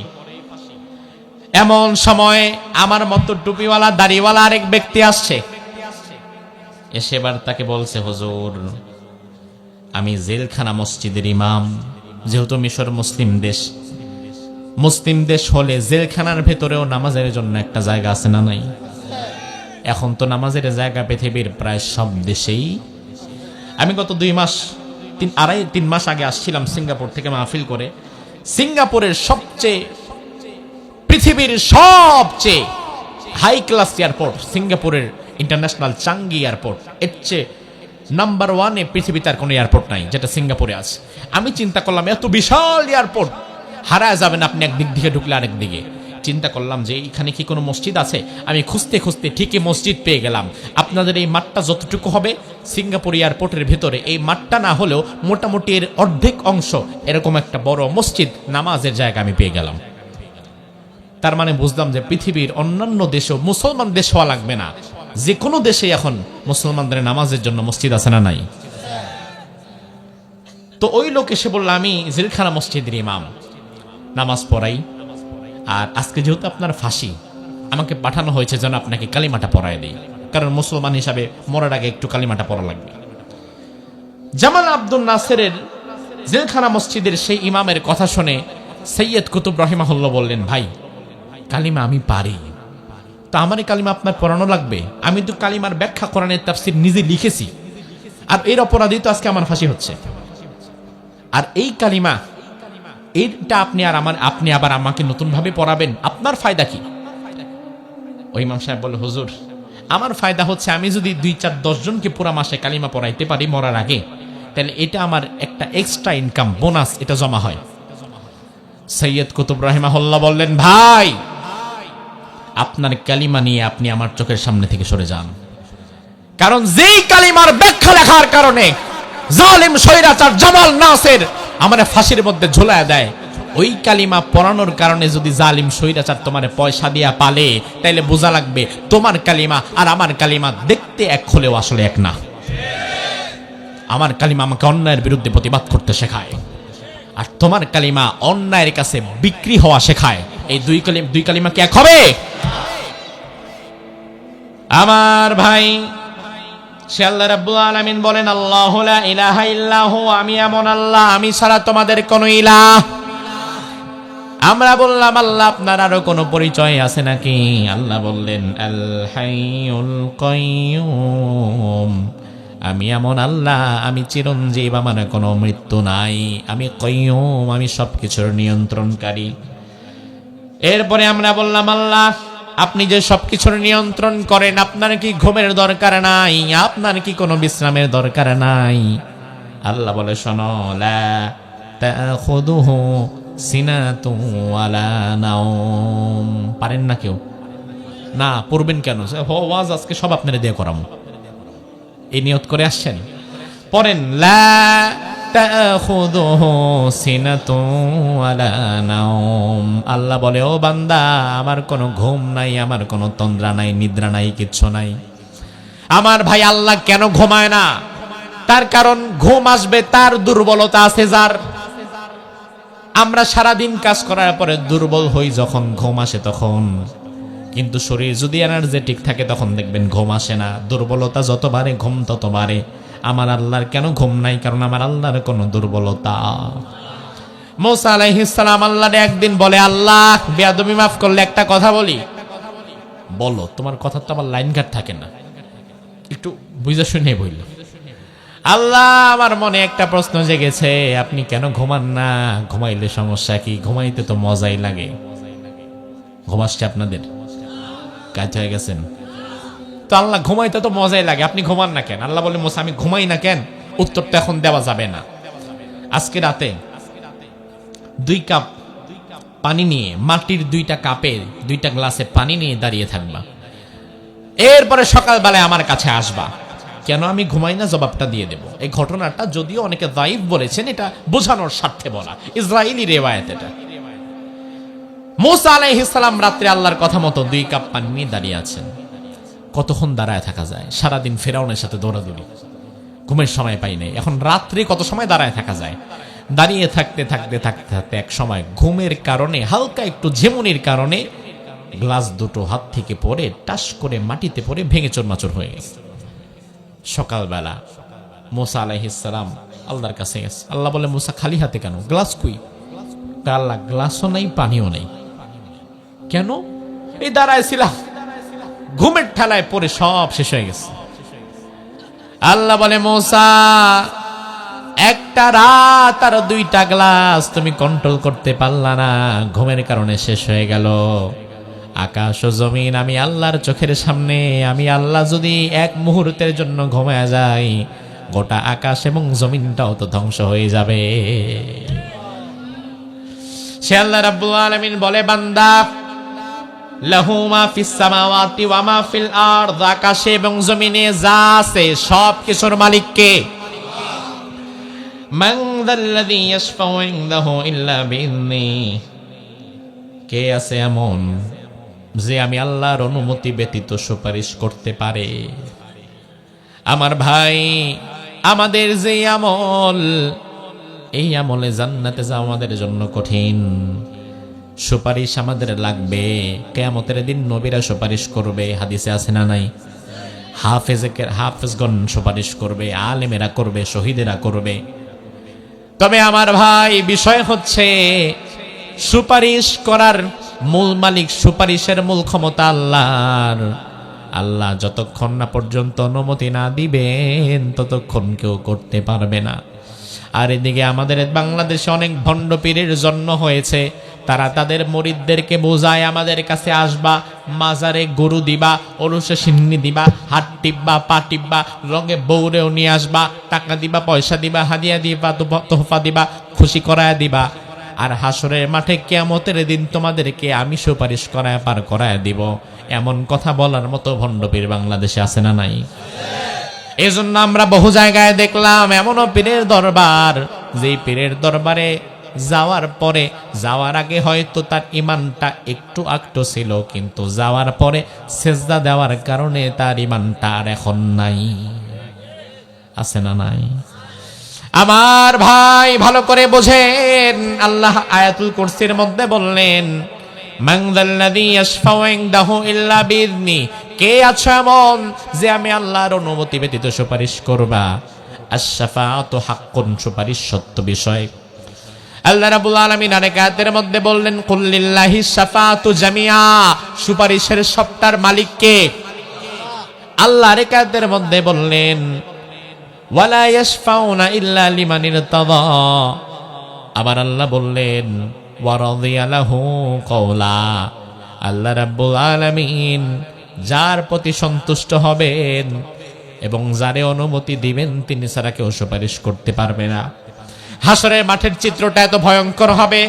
এমন সময় আমার মতো টুপিওয়ালা দাড়িওয়ালা আরেক ব্যক্তি আসছে, এসে এবার তাকে বলছে, হুজুর আমি জেলখানা মসজিদের ইমাম। যেহেতু মিশর মুসলিম দেশ হলে জেলখানার ভেতরেও নামাজের জন্য একটা জায়গা আছে না নাই? এখন তো নামাজের জায়গা পৃথিবীর প্রায় সব দেশেই। আমি গত 3 মাস আগে আসছিলাম সিঙ্গাপুর থেকে মাহফিল করে। সিঙ্গাপুরের পৃথিবীর সবচেয়ে হাই ক্লাস এয়ারপোর্ট সিঙ্গাপুরের ইন্টারন্যাশনাল চাঙ্গি এয়ারপোর্ট। এর চেয়ে নাম্বার 1-এ পৃথিবীতে আর কোনো এয়ারপোর্ট নাই যেটা সিঙ্গাপুরে আছে। আমি চিন্তা করলাম এত বিশাল এয়ারপোর্ট, হারায় যাবেন আপনি একদিক থেকে ঢুকলে আরেক দিকে। চিন্তা করলাম যে এখানে কি কোনো মসজিদ আছে। আমি খুঁজতে খুঁজতে ঠিকই মসজিদ পেয়ে গেলাম। আপনাদের এই মাঠটা যতটুকু হবে সিঙ্গাপুর এয়ারপোর্টের ভেতরে, এই মাঠটা না হলেও মোটামুটি এর অর্ধেক অংশ এরকম একটা বড় মসজিদ, নামাজের জায়গা আমি পেয়ে গেলাম। তার মানে বুঝলাম যে পৃথিবীর অন্যান্য দেশেও, মুসলমান দেশ হওয়া লাগবে না, যে কোনো দেশে এখন মুসলমানদের নামাজের জন্য মসজিদ আছে না নাই? তো ওই লোক এসে বলল, আমি জেলখানা মসজিদের ইমাম, নামাজ পড়াই। আর আজকে যেহেতু আপনার ফাঁসি, আমাকে পাঠানো হয়েছে যেন আপনাকে কালিমাটা পড়ায় দেই, কারণ মুসলমান হিসাবে মরার আগে একটু কালিমাটা পড়া লাগবে। জামাল আব্দুল নাসেরের জেলখানা মসজিদের সেই ইমামের কথা শুনে সৈয়দ কুতুব রাহিমাহুল্লাহ বললেন, ভাই কালিমা আমি পারি, তা আমার এই কালিমা আপনার পড়ানো লাগবে? আমি তো কালিমার ব্যাখ্যা কোরআনের তাফসীর নিজে লিখেছি, আর এর অপরাধী তো আজকে আমার ফাঁসি হচ্ছে। আর এই কালিমা, এইটা আপনি আবার আমাকে নতুন ভাবে পড়াবেন, আপনার ফায়দা কি? ওই ইমাম সাহেব বলল, হুজুর আমার ফায়দা হচ্ছে আমি যদি 2-4-10 জনকে পুরা মাসে কালিমা পড়াইতে পারি মরার আগে, তাহলে এটা আমার একটা এক্সট্রা ইনকাম, বোনাস, এটা জমা হয়। সৈয়দ কুতুব রাহিমাহুল্লাহ বললেন, ভাই আপনার কালিমা নিয়ে আপনি আমার চোখের সামনে থেকে সরে যান, কারণ যেই কালিমার ব্যাখ্যা লেখার কারণে জালিম স্বৈরাচার জামাল নাসের আমার ফাঁসির মধ্যে ঝুলায় দেয়, ওই কালিমা পড়ানোর কারণে যদি জালিম স্বৈরাচার তোমার পয়সা দিয়া পালে, তাইলে বোঝা লাগবে তোমার কালিমা আর আমার কালিমা দেখতে এক হলেও আসলে এক না। আমার কালিমা আমাকে অন্যায়ের বিরুদ্ধে প্রতিবাদ করতে শেখায়, আর তোমার কালিমা অন্যায়ের কাছে বিক্রি হওয়া শেখায়। এই দুই কালিমা কি এক হবে? আমার ভাই, সে আল্লাহ রাব্বুল আলামিন বলেন, আল্লাহু লা ইলাহা ইল্লাহু, আমি এমন আল্লাহ, আমি ছাড়া তোমাদের কোনো ইলাহ। আমরা বললাম, আল্লাহ আপনার আরো কোনো পরিচয় আছে নাকি? আল্লাহ বললেন, আল হাইয়ুল কাইয়ুম, আমি এমন আল্লাহ, আমি চিরঞ্জীব, আমার কোনো মৃত্যু নাই, আমি কাইয়ুম, আমি সবকিছুর নিয়ন্ত্রণকারী। এরপরে আমরা বললাম, আল্লাহ আপনি যে সবকিছুর নিয়ন্ত্রণ করেন, আপনার কি ঘুমের দরকার নাই? আপনার কি কোনো বিশ্রামের দরকার নাই? আল্লাহ বলে, শোনো, লা তাখুদুহু সিনাতুন ওয়ালা নাওম। পারেন না কেউ? না, পড়বেন কেন? ওয়াজ আজকে সব আপনারা দিয়ে করাম, এই নিয়ত করে আসছেন। পড়েন, লা তাখুযুহু সিনাতুন ওয়ালা নাওম। আল্লাহ বলে, ও বান্দা, আমার কোনো ঘুম নাই, আমার কোনো তন্দ্রা নাই, নিদ্রা নাই, কিচ্ছু নাই। আমার ভাই, আল্লাহ কেন ঘুমায় না? তার কারণ ঘুম আসবে তার দুর্বলতা আছে যার। আমরা সারাদিন কাজ করার পরে দুর্বল হই, যখন ঘুম আসে তখন। কিন্তু শরীর যদি এনার্জেটিক থাকে তখন দেখবেন ঘুম আসে না। দুর্বলতা যত বাড়ে ঘুম তত বাড়ে। আমার আল্লাহর কেন ঘুম নাই? কারণ আমার আল্লাহর কোনো দুর্বলতা। মুসা আলাইহিস সালাম আল্লাহরে একদিন বলে, আল্লাহ, বেয়াদবি মাফ করলে একটা কথা বলি। বলো। তোমার কথা তো আবার লাইন কাট থাকে না, একটু বুঝে শুনে বলল। আল্লাহ, আমার মনে একটা প্রশ্ন জেগেছে, আপনি কেন ঘুমান না? ঘুমাইলে সমস্যা কি? ঘুমাইতে তো মজাই লাগে। ঘুম আসছে আপনাদের? কাজ হয়ে গেছেন তো? আল্লাহ, ঘুমাইতে তো মজাই লাগে, আপনি ঘুমান না কেন? আল্লাহ বলে, মুসা, আমি ঘুমাই না কেন? উত্তর তো এখন দেওয়া যাবে না। আজকে রাতে 2 কাপ পানি নিয়ে, মাটির 2টা কাপে 2টা গ্লাসে পানি নিয়ে দাঁড়িয়ে থাকবা। এরপরে সকালবেলায় আমার কাছে আসবা। কেন আমি ঘুমাই না? জবাবটা দিয়ে দেব। এই ঘটনাটা যদিও অনেকে দায়ীফ বলেছেন, এটা বোঝানোর স্বার্থে বলা, ইসরায়েলি রেওয়ায়েত এটা। মুসা আলাইহিস সালাম রাত্রে আল্লাহর কথা মতো 2 কাপ পানি নিয়ে দাঁড়িয়ে আছেন। কতক্ষণ দাঁড়ায় থাকা যায়? সারাদিন ফেরাউনের সাথে দৌড়াদৌড়ি, ঘুমের সময় পাই নাই, এখন রাত্রে কত সময় দাঁড়ায় থাকা যায়? দাঁড়িয়ে থাকতে থাকতে থাকতে থাকতে এক সময় ঘুমের কারণে, হালকা একটু ঝিমুনির কারণে গ্লাস দুটো হাত থেকে পড়ে টাস করে মাটিতে পড়ে ভেঙে চুরমাচুর হয়ে গেছে। সকালবেলা মুসা আলাইহিস সালাম আল্লাহর কাছে গেছে। আল্লাহ বলে, মুসা, খালি হাতে কেন? গ্লাস কই? আল্লাহ, গ্লাসও নাই, পানিও নাই। কেন? এই দাঁড়ায় ছিলাম, ঘুমের ঠেলায় পড়ে সব শেষ হয়ে গেছে। আল্লাহ বলে, মুসা, একটা রাত আর 2টা গ্লাস তুমি কন্ট্রোল করতে পারলা না, ঘুমের কারণে শেষ হয়ে গেল। আকাশ ও জমিন আমি আল্লাহর চোখের সামনে, আমি আল্লাহ যদি এক মুহূর্তের জন্য ঘুমায় যাই, গোটা আকাশ এবং জমিনটাও তো ধ্বংস হয়ে যাবে। সে আল্লাহ রাব্বুল আলামিন বলে, বান্দা, লাহু মা ফিস সামাওয়াতি ওয়া মা ফিল আরদ, আকাশে এবং জমিনে যা আছে সব কিছুর মালিক কে? মান যাল্লাযী ইয়াশফাউ ইনদাহু ইল্লা বিইذনি, কে আছে এমন যে আমি আল্লাহর অনুমতি ব্যতীত সুপারিশ করতে পারে? আমার ভাই, আমাদের যে আমল, এই আমলে জান্নাতে যাওয়া আমাদের জন্য কঠিন। সুপারিশ আমাদের লাগবে। কিয়ামতের দিন নবীরা সুপারিশ করবে, হাদিসে আছে না নাই? হাফেজগণ সুপারিশ করবে, আলেমেরা করবে, শহীদেরা করবে। তবে আমার ভাই, বিষয় হচ্ছে সুপারিশ করার মূল মালিক, সুপারিশের মূল ক্ষমতা আল্লাহর। আল্লাহ যতক্ষণ না পর্যন্ত অনুমতি না দিবেন ততক্ষণ কেউ করতে পারবে না। আর এদিকে আমাদের বাংলাদেশে অনেক ভণ্ড পীরের জন্ম হয়েছে। তারা তাদের মুরিদদেরকে বোঝায়, আমাদের কাছে আসবা, মাজারে গরু দিবা, ওরসে সিন্নি দিবা, হাত টিপবা, পা টিপবা, রঙে বউরেও নিয়ে আসবা, টাকা দিবা, পয়সা দিবা, হাদিয়া দিবা, তোহফা দিবা, খুশি করায় দিবা। আর হাসরের মাঠে কিয়ামতের দিন তোমাদেরকে আমি সুপারিশ করায় পার করায় দিব। এমন কথা বলার মতো ভণ্ড পীর বাংলাদেশে আছে না নাই? এজন্য আমরা বহু জায়গায় দেখলাম এমনও পীরের দরবার, যেই পীরের দরবারে যাওয়ার পরে, যাওয়ার আগে হয়তো তার ইমানটা একটু আকটু ছিল, কিন্তু যাওয়ার পরে সেজদা দেওয়ার কারণে তার ইমানটা আর এখন নাই। আছে না নাই? আমার ভাই, ভালো করে বোঝেন, আল্লাহ আয়াতুল কুরসির মধ্যে বললেন, মান যাল্লাযী ইয়াশফাউ ইনদাহু ইল্লা বিইذনি, কে আছে এমন যে আমি আল্লাহর অনুমতি ব্যতীত সুপারিশ করবা? আশ-শাফাআতু হাক্কুন, সুপারিশ সত্য বিষয়। আল্লাহ রাব্বুল আলামিন আরেক আয়াতের মধ্যে বললেন, কুল লিল্লাহিশ শাফাআতু জামিআ, সুপারিশের সবটার মালিক কে? আল্লাহ আরেক আয়াতের মধ্যে বললেন, ওয়ালা ইয়াশফাউনা ইল্লা লিমান ইরতাদা, আবার আল্লাহ বললেন, ওয়া রাদিয়া লাহু কওলা, আল্লাহ রাব্বুল আলামিন যার প্রতি সন্তুষ্ট হবেন এবং যারে অনুমতি দিবেন তিনি ছাড়া কেউ সুপারিশ করতে পারবে না। হাসরের মাঠের চিত্রটা এত ভয়ঙ্কর হবে।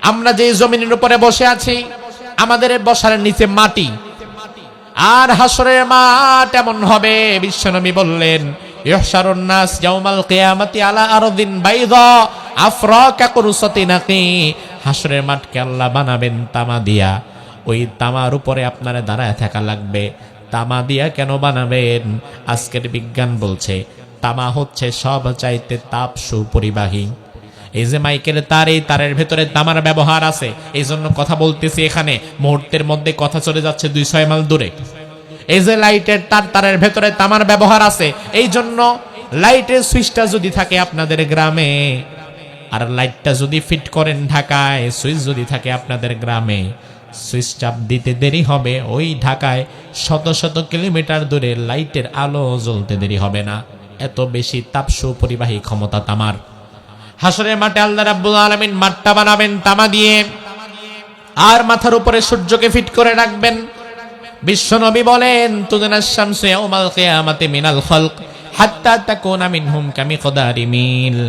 আমরা যে জমিনের উপরে বসে আছি, আমাদের বসার নিচে মাটি, আর হাসরের মাঠ এমন হবে, বিশ্বনবী বললেন, ইহশারুন নাস ইয়াউমাল কিয়ামাতি আলা আরদিন বাইদা আফরা কাকুরসাতি নাকি, হাসরের মাঠকে আল্লাহ বানাবেন তামা দিয়া, ওই তামার উপরে আপনারা দাঁড়ায় থাকা লাগবে। তামা দিয়া কেন বানাবেন? আজকের বিজ্ঞান বলছে তামা হচ্ছে সব চাইতে তাপ সুপরিবাহী। এই যে মাইকের তার, এই তারের ভেতরে তামার ব্যবহার আছে, এই জন্য কথা বলতেছি এখানে, মুহূর্তের মধ্যে কথা চলে যাচ্ছে 200 মাইল দূরে। এই যে লাইটের তার, তারের ভেতরে তামার ব্যবহার আছে, এই জন্য লাইটের সুইচটা যদি থাকে আপনাদের গ্রামে, আর লাইটটা যদি ফিট করেন ঢাকায়, সুইচ যদি থাকে আপনাদের গ্রামে, সুইচ চাপ দিতে দেরি হবে, ওই ঢাকায় শত শত কিলোমিটার দূরে লাইটের আলো জ্বলতে দেরি হবে না। এত বেশি তাপ সুপরিবাহী ক্ষমতা তামার। হাসরের মাঠে আল্লাহ রাব্বুল আলামিন মাঠটা বানাবেন তামা দিয়ে, আর মাথার উপরে সূর্যকে ফিট করে রাখবেন। বিশ্বনবী বলেন তুদনাস শামসু ইয়াউমাল কিয়ামাতি মিনাল খালক হাত্তা তাকুনা মিনহুম কামিকদারি মিল।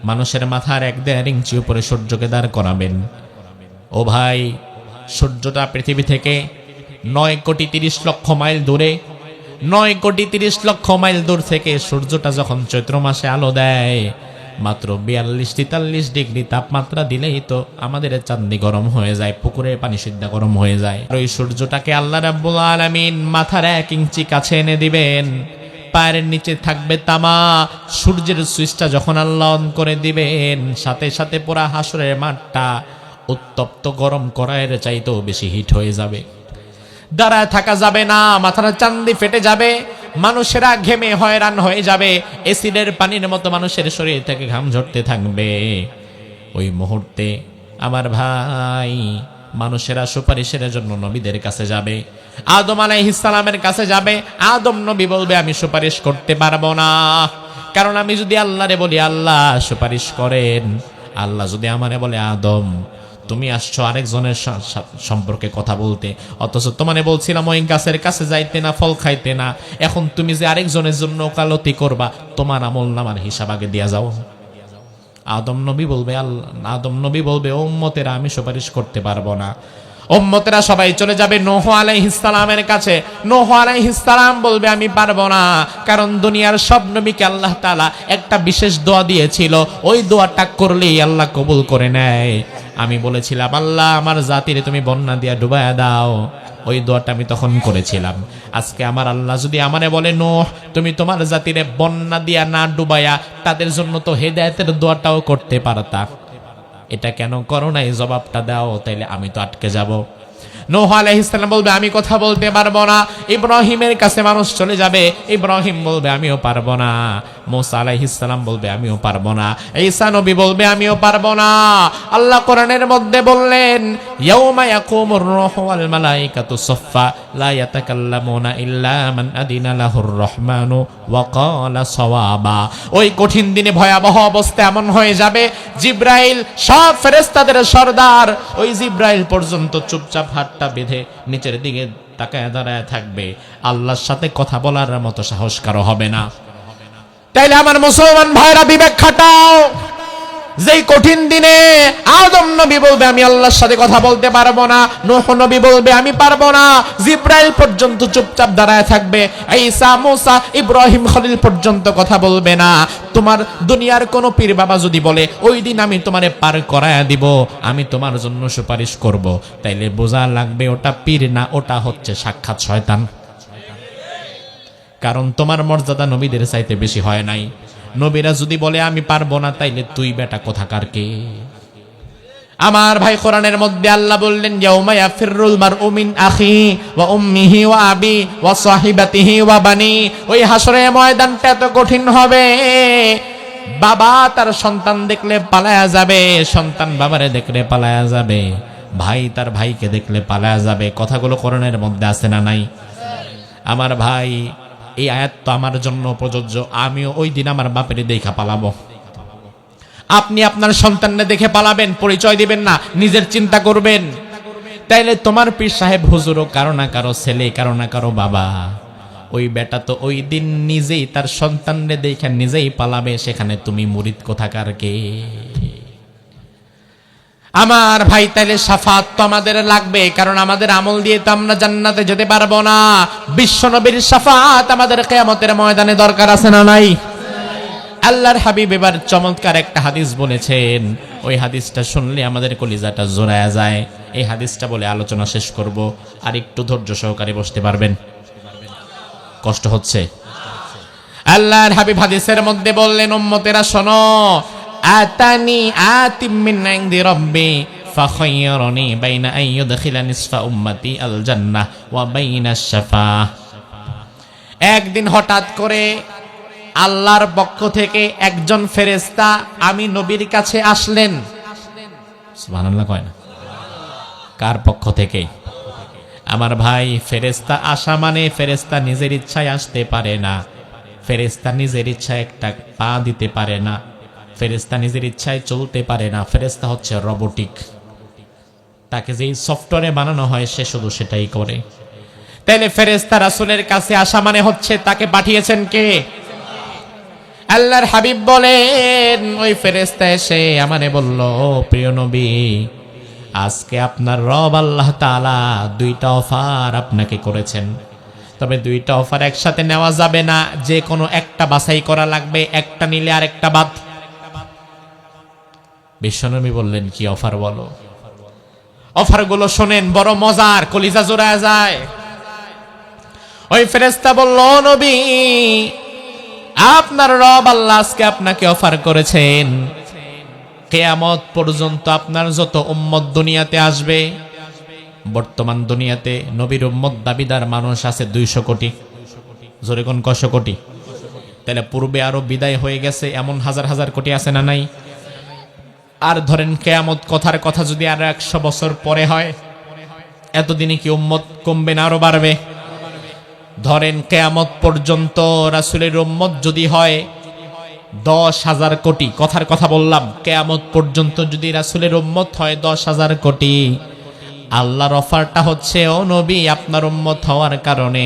মানুষের মাথার 1.5 ইঞ্চি উপরে সূর্যকে দাঁড় করাবেন। ও ভাই, সূর্যটা পৃথিবী থেকে 9,30,00,000 মাইল দূরে, 9,30,00,000 মাইল দূর থেকে সূর্যটা যখন চৈত্র মাসে আলো দেয়, মাত্র 42-43 ডিগ্রি তাপমাত্রা দিলেই তো আমাদের চাঁদনি গরম হয়ে যায়, পুকুরের পানি সিদ্ধা গরম হয়ে যায়। আর ওই সূর্যটাকে আল্লাহ রাব্বুল আলামিন মাথার 1 ইঞ্চি কাছে এনে দিবেন, পায়ের নিচে থাকবে তামা। সূর্যের সুইচটা যখন আল্লাহ অন করে দিবেন, সাথে সাথে পুরা হাসরের মাঠটা উত্তপ্ত গরম কড়াইয়ের চাইতেও বেশি হিট হয়ে যাবে। দাঁড়ায় থাকা যাবে না, মাথার চান্দি ফেটে যাবে, মানুষেরা ঘেমে হয়রান হয়ে যাবে, এসিডের পানির মতো মানুষের শরীর থেকে ঘাম ঝরতে থাকবে। ওই মুহূর্তে আমার ভাই, মানুষেরা সুপারিশের জন্য নবীদের কাছে যাবে, আদম আলাইহিস সালামের কাছে যাবে। আদম নবী বলবে আমি সুপারিশ করতে পারবো না, কারণ আমি যদি আল্লাহরে বলি আল্লাহ সুপারিশ করেন, আল্লাহ যদি আমারে বলে আদম তুমি আসছো আরেকজনের সম্পর্কে কথা বলতে, অথচ তোমারে বলছিলাম ওই গাছের কাছে যাইতে না, ফল খাইতে না, এখন তুমি যে আরেকজনের জন্য ওকালতি করবা, তোমার আমল নামার হিসাব আগে দিয়া যাও। আদম নবী বলবে আদম নবী বলবে ও উম্মতেরা আমি সুপারিশ করতে পারবো না। উম্মতেরা সবাই চলে যাবে নূহ আলাইহিস সালামের কাছে। নূহ আলাইহিস সালাম বলবে আমি পারবো না, কারণ দুনিয়ার সব নবীকে আল্লাহ তাআলা একটা বিশেষ দোয়া দিয়েছিল, ওই দোয়াটা করলেই আল্লাহ কবুল করে নেয়। আমি বলেছিলাম আল্লাহ আমার জাতিরে তুমি বন্যা দিয়া ডুবায়া দাও, ওই দোয়াটা আমি তখন করেছিলাম। আজকে আমার আল্লাহ যদি আমারে বলে নূহ তুমি তোমার জাতিরে বন্যা দিয়া না ডুবায়া তাদের জন্য তো হেদায়েতের দোয়াটাও করতে পারতা, এটা কেন করো না? এই জবাবটা দাও, তাইলে আমি তো আটকে যাব। নূহ আলাইহিস সালাম বলবে আমি কথা বলতে পারবো না। ইব্রাহিমের কাছে মানুষ চলে যাবে, ইব্রাহিম বলবে আমিও পারবো না। মুসা আলাইহিস সালাম বলবে আমিও পারবো না। ঈসা নবী বলবে আমিও পারবো না। আল্লাহ কোরআনের মধ্যে বললেন ইয়াউমা ইয়াকুমুর রূহু ওয়াল মালাইকাতু সাফফা লা ইয়াতাকাল্লামুনা ইল্লা মান আদিনা লাহুর রহমানু ওয়া ক্বালা সাওয়াবা। ওই কঠিন দিনে ভয়াবহ অবস্থা এমন হয়ে যাবে, জিব্রাইল সব ফেরেশতাদের সরদার, ওই জিব্রাইল পর্যন্ত চুপচাপ হাতটা বেঁধে নিচের দিকে তাকায় দাঁড়ায় থাকবে, আল্লাহর সাথে কথা বলার মতো সাহস কারো হবে না। তাইলে আমার মুসলমান ভাইরা বিবেক খাটাও, যেই কঠিন দিনে আদম নবী বলবে আমি আল্লাহর সাথে কথা বলতে পারবো না, নূহ নবী বলবে আমি পারবো না, জিব্রাইল পর্যন্ত চুপচাপ দাঁড়ায় থাকবে, ঈসা মুসা ইব্রাহিম খলিল পর্যন্ত কথা বলবে না। তোমার দুনিয়ার কোন পীর বাবা যদি বলে ওই দিন আমি তোমারে পার করায়া দিব, আমি তোমার জন্য সুপারিশ করব, তাইলে বোঝা লাগবে ওটা পীর না, ওটা হচ্ছে সাক্ষাৎ শয়তান। কারণ তোমার মর্যাদা নবীদের চাইতে বেশি হয় নাই। নবীরা যদি বলে আমি পারবো না, তাইলে তুই বেটা কোথাকার কে? আমার ভাই, কোরআনের মধ্যে আল্লাহ বললেন ইয়াউমা ইয়াফিরুল মারউ মিন আখি ওয়া উম্মিহি ওয়া আবি ওয়া সাহিবাতিহি ওয়া বানি। ওই হাসরের ময়দানটা এত কঠিন হবে, বাবা তার সন্তান দেখলে পালায়া যাবে, সন্তান বাবারে দেখলে পালায়া যাবে, ভাই তার ভাইকে দেখলে পালায়া যাবে। কথাগুলো কোরআনের মধ্যে আছে না নাই? আমার ভাই, এই আয়াত তো আমার জন্য প্রযোজ্য। আমিও ওই দিন আমার বাপের দেখা পালাবো। আপনি আপনার সন্তানকে দেখে পালাবেন, পরিচয় দিবেন না, নিজের চিন্তা করবেন। তাইলে তোমার পীর সাহেব হুজুরও কারো না কারো ছেলে, কারো না কারো বাবা। ওই বেটা তো ওই দিন নিজেই তার সন্তানকে দেখে নিজেই পালাবে, সেখানে তুমি মুরিদ কোথাকার কে? আমার ভাই, তাইলে শাফাত তো আমাদের লাগবে, কারণ আমাদের আমল দিয়ে তো আমরা জান্নাতে যেতে পারবো না। বিশ্বনবীর শাফাত আমাদের কিয়ামতের ময়দানে দরকার আছে না নাই? আল্লাহর হাবিব এবার চমৎকার একটা হাদিস বলেছেন, ওই হাদিসটা শুনলে আমাদের কলিজাটা জোড়ায়া যায়। এই হাদিসটা বলে আলোচনা শেষ করব, আর একটু ধৈর্য সহকারে বসতে পারবেন? কষ্ট হচ্ছে? আল্লাহর হাবিব হাদিসের মধ্যে বললেন, উম্মতেরা শোনো, আতানি আতিম মিন ইনদি রাব্বি ফাখায়্যারানি বাইনা আন ইউদখিলা নিসফা উম্মতি আল জান্নাহ ওয়া বাইনা আশ-শাফাআহ। একদিন হঠাৎ করে আল্লাহর পক্ষ থেকে একজন ফেরেশতা আমি নবীর কাছে আসলেন। সুবহানাল্লাহ কয় না? কার পক্ষ থেকে? আমার ভাই, ফেরেশতা আসা মানে ফেরেশতা নিজের ইচ্ছায় আসতে পারে না। ফেরেশতা নিজের ইচ্ছায় একটা পা দিতে পারে না। ফেরেশতা নিজের ইচ্ছায় চলতে পারে না। ফেরেশতা হচ্ছে রোবটিক। তাকে যেই সফটওয়্যারে বানানো হয় সে শুধু সেটাই করে। তাইলে ফেরেশতা রাসূলের কাছে আসা মানে হচ্ছে তাকে পাঠিয়েছেন কে? আল্লাহর হাবিব বলেন, ওই ফেরেশতা এসে আমারে বলল, ও প্রিয় নবী, আজকে আপনার রব আল্লাহ তাআলা দুইটা অফার আপনাকে করেছেন। তবে দুইটা অফার একসাথে নেওয়া যাবে না, যে কোনো একটা বাছাই করা লাগবে, একটা নিলে আর একটা বাদ। বিশ্বনবী বললেন, কি অফার বলো? অফারগুলো শোনেন, বড় মজার, কলিজা জোড়ায় যায়। ওই ফেরেশতা বলল, নবী, আপনার রব আল্লাহ আজকে আপনাকে অফার করেছেন, কিয়ামত পর্যন্ত আপনার যত উম্মত দুনিয়াতে আসবে, বর্তমান দুনিয়াতে নবীর উম্মত দাবিদার মানুষ আছে 200 কোটি। জোরে কোন কয়শো কোটি? তাহলে পূর্বে আরো বিদায় হয়ে গেছে এমন হাজার হাজার কোটি আছে না নাই? আর ধরেন কিয়ামত কথার কথা যদি আর 100 বছর পরে হয়, এতদিনে কি উম্মত কমবে না আরো বাড়বে? ধরেন কিয়ামত পর্যন্ত রাসূলের উম্মত যদি হয় 10,000 কোটি, কথার কথা বললাম, কিয়ামত পর্যন্ত যদি রাসূলের উম্মত হয় 10,000 কোটি, আল্লাহর অফারটা হচ্ছে, ও নবী, আপনার উম্মত হওয়ার কারণে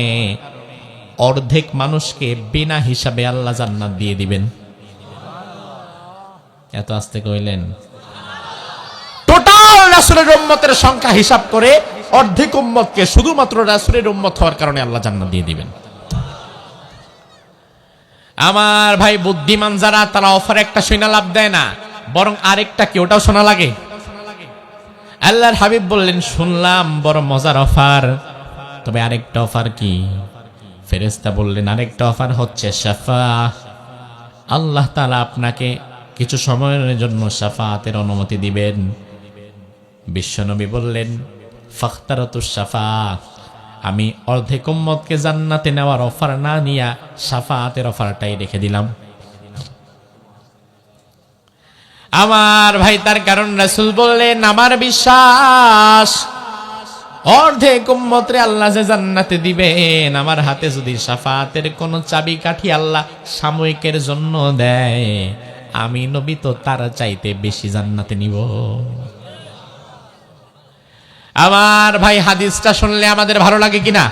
অর্ধেক মানুষকে বিনা হিসাবে আল্লাহ জান্নাত দিয়ে দিবেন। এত আস্তে কইলেন? টোটাল রাসূলের উম্মতের সংখ্যা হিসাব করে অর্ধেক উম্মতকে শুধুমাত্র রাসূলের উম্মত হওয়ার কারণে আল্লাহ জান্নাত দিয়ে দিবেন। আমার ভাই, বুদ্ধিমান যারা, তারা অফার একটা শুনে লাভ দেয় না, বরং আরেকটা কি, ওটাও শোনা লাগে। আল্লাহর হাবিব বললেন, শুনলাম বড় মজার অফার, তবে আরেকটা অফার কি? ফেরেশতা বললেন, আরেকটা অফার হচ্ছে শাফাআহ। আল্লাহ তাআলা আপনাকে কিছু সময়ের জন্য শাফাআতের অনুমতি দিবেন। বিশ্বনবী বললেন, ফাখতারাতুশ শাফাআহ, আমি অর্ধেক উম্মতকে জান্নাতে নেওয়ার অফার না নিয়া শাফাআতের অফারটাই রেখে দিলাম। আমার ভাই, তার কারণ রাসূল বললেন, আমার বিশ্বাস অর্ধেক উম্মতরে আল্লাহ যে জান্নাতে দিবেন, আমার হাতে যদি শাফাআতের কোন চাবিকাঠি আল্লাহ সাময়িকের জন্য দেয়, আমি নবী তো তার চাইতে বেশি জান্নাতে নিব। আমার ভাই, হাদিসটা শুনলে আমাদের ভালো লাগে কিনা?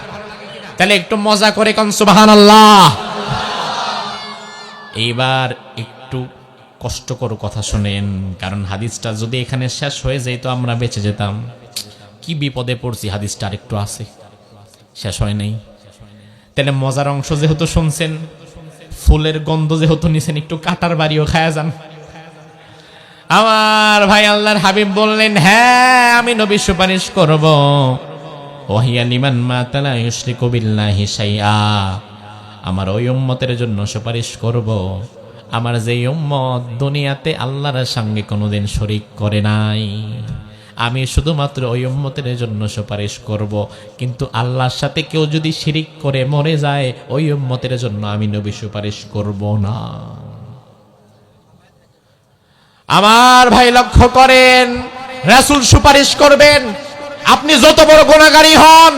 তাহলে একটু মজা করে কোন সুবহানাল্লাহ। এইবার একটু কষ্টকর কথা শুনেন, কারণ হাদিসটা যদি এখানে শেষ হয়ে যেত আমরা বেঁচে যেতাম। কি বিপদে পড়ছি, হাদিসটা আরেকটু আছে, শেষ হয় নাই। তাহলে মজার অংশ যেহেতু শুনছেন, ফুলের গন্ধ যেহেতু নিছেন, একটু কাটার বাড়িও খায়া যান। আমার ভাই, আল্লাহর হাবিব বললেন, হ্যাঁ, আমি নবী সুপারিশ করব। ওয়াহিয়া লিমান মাতা লা ইউশরিকু বিল্লাহি শাইআ, আমার ওই উম্মতের জন্য সুপারিশ করব, আমার যেই উম্মত দুনিয়াতে আল্লাহর সঙ্গে কোনোদিন শরীক করে নাই। আমি শুধুমাত্র ওই উম্মতের জন্য সুপারিশ করব, কিন্তু আল্লাহর সাথে কেউ যদি শিরিক করে মরে যায়, ওই উম্মতের জন্য আমি নবী সুপারিশ করব না। আমার ভাই, লক্ষ্য করেন, রাসূল সুপারিশ করবেন, আপনি যত বড় গুনাহগারী হন।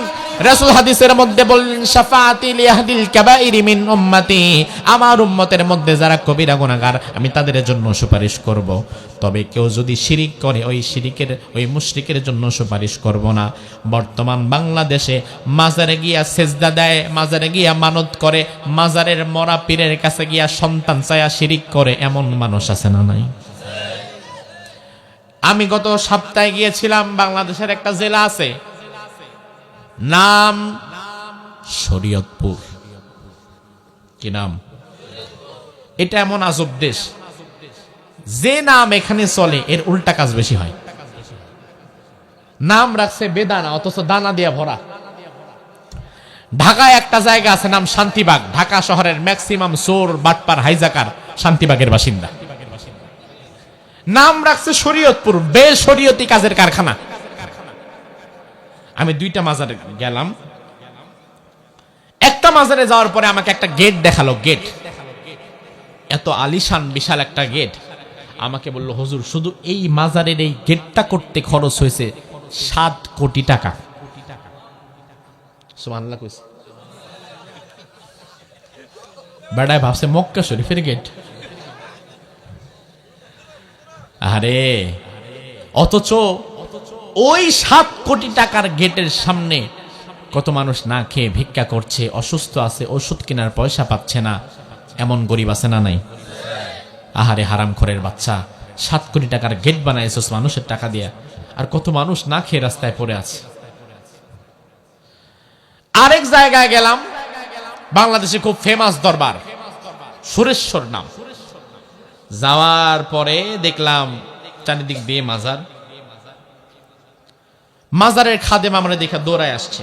রাসূল হাদিসের মধ্যে বললেন, শাফাআতি লিয়াহদিল কাবাইরি মিন উম্মতি, আমার উম্মতের মধ্যে যারা কবিরা গুনাহগার, আমি তাদের জন্য সুপারিশ করব। তবে কেউ যদি শিরিক করে, ওই মুশরিকের জন্য সুপারিশ করব না। বর্তমান বাংলাদেশে মাজারে গিয়া সেজদা দেয়, মাজারে গিয়া মানত করে, মাজারের মরা পীরের কাছে গিয়া সন্তান চায়া শিরিক করে, এমন মানুষ আছে না নাই? আমি গত সপ্তাহে গিয়েছিলাম, বাংলাদেশের একটা জেলা আছে, নাম শরীয়তপুর। কি নাম? এটা এমন আজব দেশ, যে নাম এখানে চলে এর উল্টা কাজ বেশি হয়। নাম রাখছে বেদানা, অথচ দানা দিয়া ভরা। ঢাকায় একটা জায়গা আছে নাম শান্তিবাগ, ঢাকা শহরের ম্যাক্সিমাম চোর বাটপার হাইজাকার শান্তিবাগের বাসিন্দা। নাম রাখছে শরীয়তপুর, বেশরীয়তি কাজের কারখানা। আমি 2টা মাজারে গেলাম। একটা মাজারে যাওয়ার পরে আমাকে একটা গেট দেখালো, গেট এত আলিশান বিশাল একটা গেট। আমাকে বলল, হুজুর শুধু এই মাজারের এই গেটটা করতে খরচ হয়েছে 7 কোটি টাকা। সুবহানাল্লাহ কইছে। বেড়ায় ভাবছে মক্কা শরীফের গেট। আরে অথচ ওই 7 কোটি টাকার গেটের সামনে কত মানুষ না খেয়ে ভিক্ষা করছে, অসুস্থ আছে, ওষুধ কেনার পয়সা পাচ্ছে না, এমন গরিব আছে না নাই? আহারে হারামখোরের বাচ্চা, 7 কোটি টাকার গেট বানাইছস মানুষের টাকা দিয়া, আর কত মানুষ না খেয়ে রাস্তায় পড়ে আছে। আরেক জায়গায় গেলাম, বাংলাদেশে খুব ফেমাস দরবার, সুরেশ্বর নাম। যাওয়ার পরে দেখলাম চারিদিক দিয়ে মাজার, মাজারের খাদেম আমরা দেখা দৌড়ায় আসছে,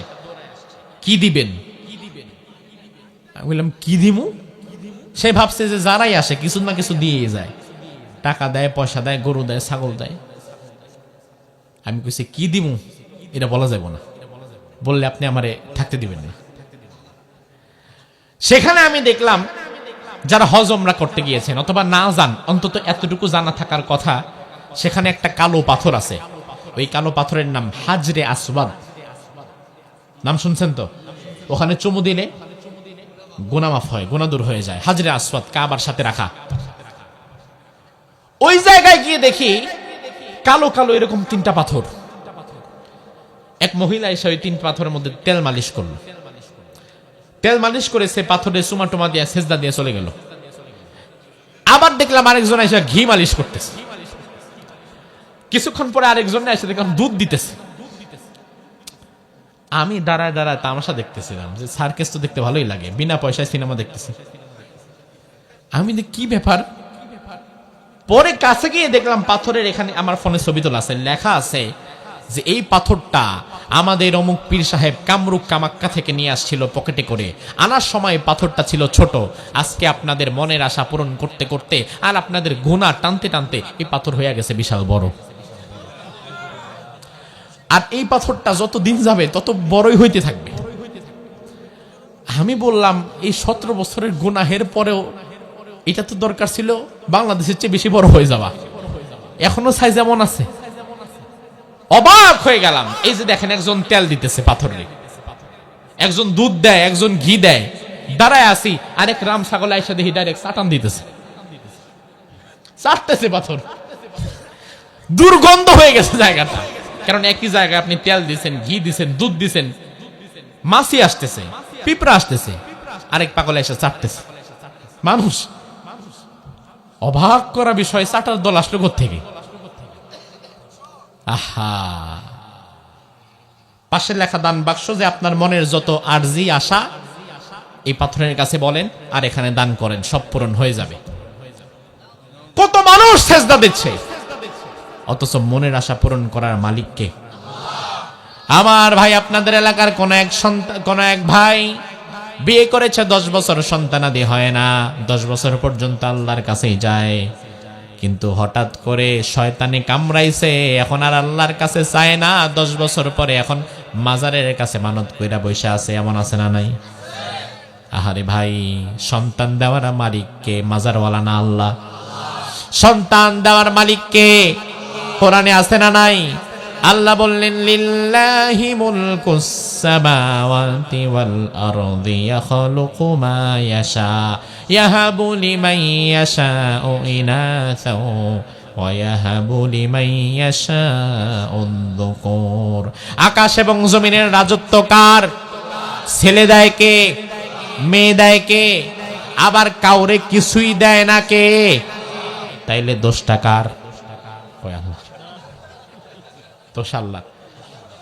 কি দিবেন? আমি বললাম কি দিমু? সে ভাবছে যে যারাই আসে কিছু না কিছু দিয়ে যায়, টাকা দেয়, পয়সা দেয়, গরু দেয়, ছাগল দেয়। আমি কইছি কি দিমু এটা বলা যাব না, বললে আপনি আমারে থাকতে দিবেন না। সেখানে আমি দেখলাম যারা হজ ওমরা করতে গিয়েছেন অথবা না যান, অন্তত এতটুকু জানা থাকার কথা, সেখানে একটা কালো পাথর আছে। ওই কালো পাথরের নাম হাজরে আসওয়াদ। নাম শুনছেন তো? ওখানে চুমু দিলে গুনাহ মাফ হয়, গুনাহ দূর হয়ে যায়। হাজরে আসওয়াদ কাবার সাথে রাখা। ওই জায়গায় গিয়ে দেখি কালো কালো এরকম 3টা পাথর। এক মহিলা এসে ওই 3 পাথরের মধ্যে তেল মালিশ করল। তেল মালিশ করে সে পাথরে চুমা টুমা দিয়ে সেজদা দিয়ে চলে গেল। আবার দেখলাম আরেকজন এসে ঘি মালিশ করতেছে। কিছুক্ষণ পরে আরেকজন এসে দেখলাম দুধ দিতেছে। আমি দাঁড়ায় দাঁড়ায় তামাশা দেখতেছিলাম, যে সার্কেস তো দেখতে ভালোই লাগে, বিনা পয়সায় সিনেমা দেখতেছি। আমি কি ব্যাপার? পরে কাছে গিয়ে দেখলাম পাথরের এখানে, আমার ফোনে ছবি তোলা আছে, লেখা আছে যে এই পাথরটা আমাদের অমুক পীর সাহেব কামরুক কামাক্কা থেকে নিয়ে আসছিল পকেটে করে। আনার সময় পাথরটা ছিল ছোট, আজকে আপনাদের মনের আশা পূরণ করতে করতে আর আপনাদের গুনাহ টানতে টানতে এই পাথর হয়ে গেছে বিশাল বড়। আর এই পাথরটা যত দিন যাবে তত বড়ই হইতে থাকবে। আমি বললাম এই 17 বছরের গুনাহের পরেও এটা তো দরকার ছিল বাংলাদেশের চেয়ে বেশি বড় হয়ে যাওয়া, এখনো সাইজ এমন আছে। অবাক হয়ে গেলাম। এই যে দেখেন, একজন তেল দিতেছে পাথরে, একজন দুধ দেয়, একজন ঘি দেয়, দাঁড়ায় আসি, আরেক রাম ছাগল আইসা দেখি ডাইরেক্ট চাটান দিতেছে, চাটতেছে পাথর। দুর্গন্ধ হয়ে গেছে জায়গাটা, কারণ একই জায়গায় আপনি তেল দিচ্ছেন, ঘি দিচ্ছেন, দুধ দিচ্ছেন, মাছি আসতেছে, পিঁপড়া আসতেছে, আরেক পাগল এসে চাটতেছে মানুষ। অবাক করা বিষয়, চাটার দল আসলো কোত্থেকে? আহা, পাশে লেখা দান বাক্স, যে আপনার মনের যত আরজি আশা এই পাথরের কাছে বলেন আর এখানে দান করেন, সব পূরণ হয়ে যাবে। কত মানুষ সেজদা দিচ্ছে, অথচ মনের আশা পূরণ করার মালিক কে? আমার ভাই, আপনাদের এলাকার কোন এক ভাই বিয়ে করেছে, 10 বছর সন্তানাদি হয় না, 10 বছর পর্যন্ত আল্লাহর কাছেই যায়, কিন্তু হঠাৎ করে শয়তানি কামড়াইছে, এখন আর আল্লাহর কাছে চায় না। 10 বছর পরে এখন মাজারের কাছে মানত কইরা বসে আছে, এমন আছে না নাই? আহারে ভাই, সন্তান দেওয়ার মালিক কে? মাজারওয়ালা না আল্লাহ? সন্তান দেওয়ার মালিক কে? কোরআনে আছে না নাই? আল্লাহ বললেন, লিল্লাহি মুলকুস সামাওয়াতি ওয়াল আরদি ইয়াখলুকু মা ইয়াশা ইয়াহাবু লিমান ইয়াশাউ ইনাসা ওয়া ইয়াহাবু লিমান ইয়াশাউ যুকুর। আকাশ এবং জমিনের রাজত্ব কার? ছেলে দেয় কে? মেয়ে দেয় কে? আবার কাউরে কিছুই দেয় না কে? তাইলে দোষটা কার? ওই আল্লাহ। তোশাল্লাহ।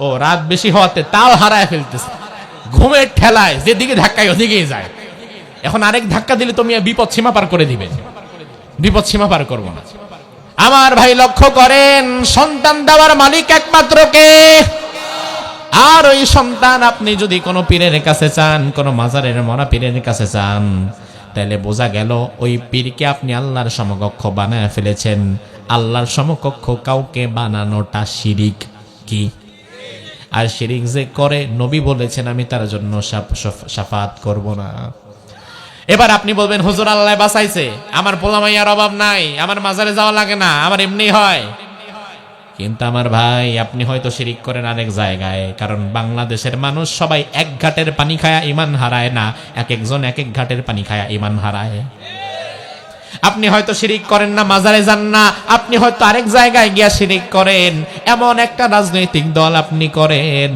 ও রাত বেশি হওয়াতে তাল হারায় ফেলতেছে, ঘুমের ঠেলায় যেদিকে ধাক্কায় ওদিকেই যায়। এখন আরেক ধাক্কা দিলে তুমি বিপদ সীমা পার করে দিবে, বিপদ সীমা পার করবো না। আমার ভাই লক্ষ্য করেন, সন্তান দেওয়ার মালিক একমাত্র কে? আর ওই সন্তান আপনি যদি কোনো পীরের কাছে চান, কোনো মাজারের মরা পীরের কাছে চান, তাহলে বোঝা গেল ওই পীরকে আপনি আল্লাহর সমকক্ষ বানায় ফেলেছেন। আল্লাহর সমকক্ষ কাউকে বানানোটা শিরিক। কি? আর শিরিক যে করে, নবী বলেছেন আমি তার জন্য শাফাত করব না। এবার আপনি বলবেন হুজুর আল্লাহ বাঁচাইছে, আমার পোলামাইয়ার অভাব নাই, আমার মাজারে যাওয়া লাগে না, আমার এমনি হয়। কিন্তু আমার ভাই, আপনি হয়তো শিরিক করেন আরেক জায়গায়। কারণ বাংলাদেশের মানুষ সবাই এক ঘাটের পানি খায়া ইমান হারায় না, এক একজন এক এক ঘাটের পানি খায়া ইমান হারায়। আপনি হয়তো শিরিক করেন না, মাজারে যান না, আপনি হয়তো আরেক জায়গায় গিয়া শিরিক করেন। এমন একটা রাজনৈতিক দল আপনি করেন,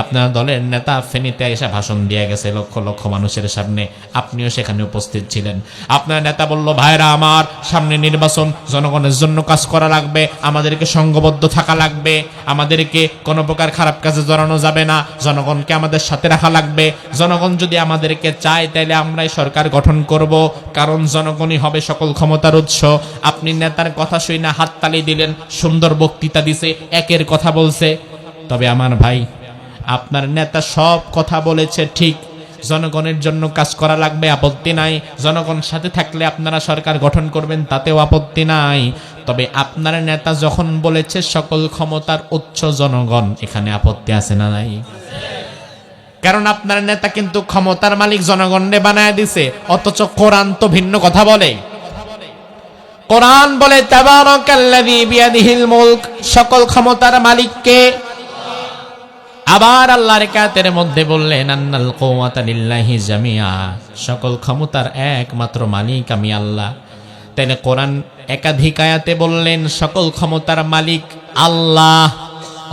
আপনার দলের নেতা ফেনীতে এসে ভাষণ দিয়ে গেছে লক্ষ লক্ষ মানুষের সামনে, আপনিও সেখানে উপস্থিত ছিলেন। আপনার নেতা বলল, ভাইরা আমার, সামনে নির্বাচন, জনগণের জন্য কাজ করা লাগবে, আমাদেরকে সংঘবদ্ধ থাকা লাগবে, আমাদেরকে কোনো প্রকার খারাপ কাজে জড়ানো যাবে না, জনগণকে আমাদের সাথে রাখা লাগবে। জনগণ যদি আমাদেরকে চায় তাহলে আমরাই সরকার গঠন করব, কারণ জনগণই হবে সকল ক্ষমতার উৎস। আপনি নেতার কথা শুই না হাততালি দিলেন, সুন্দর বক্তৃতা দিছে, একের কথা বলছে। তবে আমার ভাই, আপনার নেতা সব কথা বলেছে ঠিক, জনগণের জন্য কাজ করা লাগবে, আপত্তি নাই। জনগণ সাথে থাকলে আপনারা সরকার গঠন করবেন, তাতেও আপত্তি নাই। তবে আপনার নেতা যখন বলেছে সকল ক্ষমতার উৎস জনগণ, এখানে আপত্তি আছে না নাই? কারণ আপনার নেতা কিন্তু ক্ষমতার মালিক জনগণে বানায় দিছে, অথচ কোরআন তো ভিন্ন কথা বলে। কোরআন বলে তাবারাকাল্লাযী বিয়াদিহিল মুলক, সকল ক্ষমতার মালিক কে? আবার আল্লাহর কাতের মধ্যে বললেন আন্নাল কুওয়াতা লিল্লাহি জামিআ, সকল ক্ষমতার একমাত্র মালিক আমি আল্লাহ। তাইলে কোরআন একাধিক আয়াতে বললেন সকল ক্ষমতার মালিক আল্লাহ।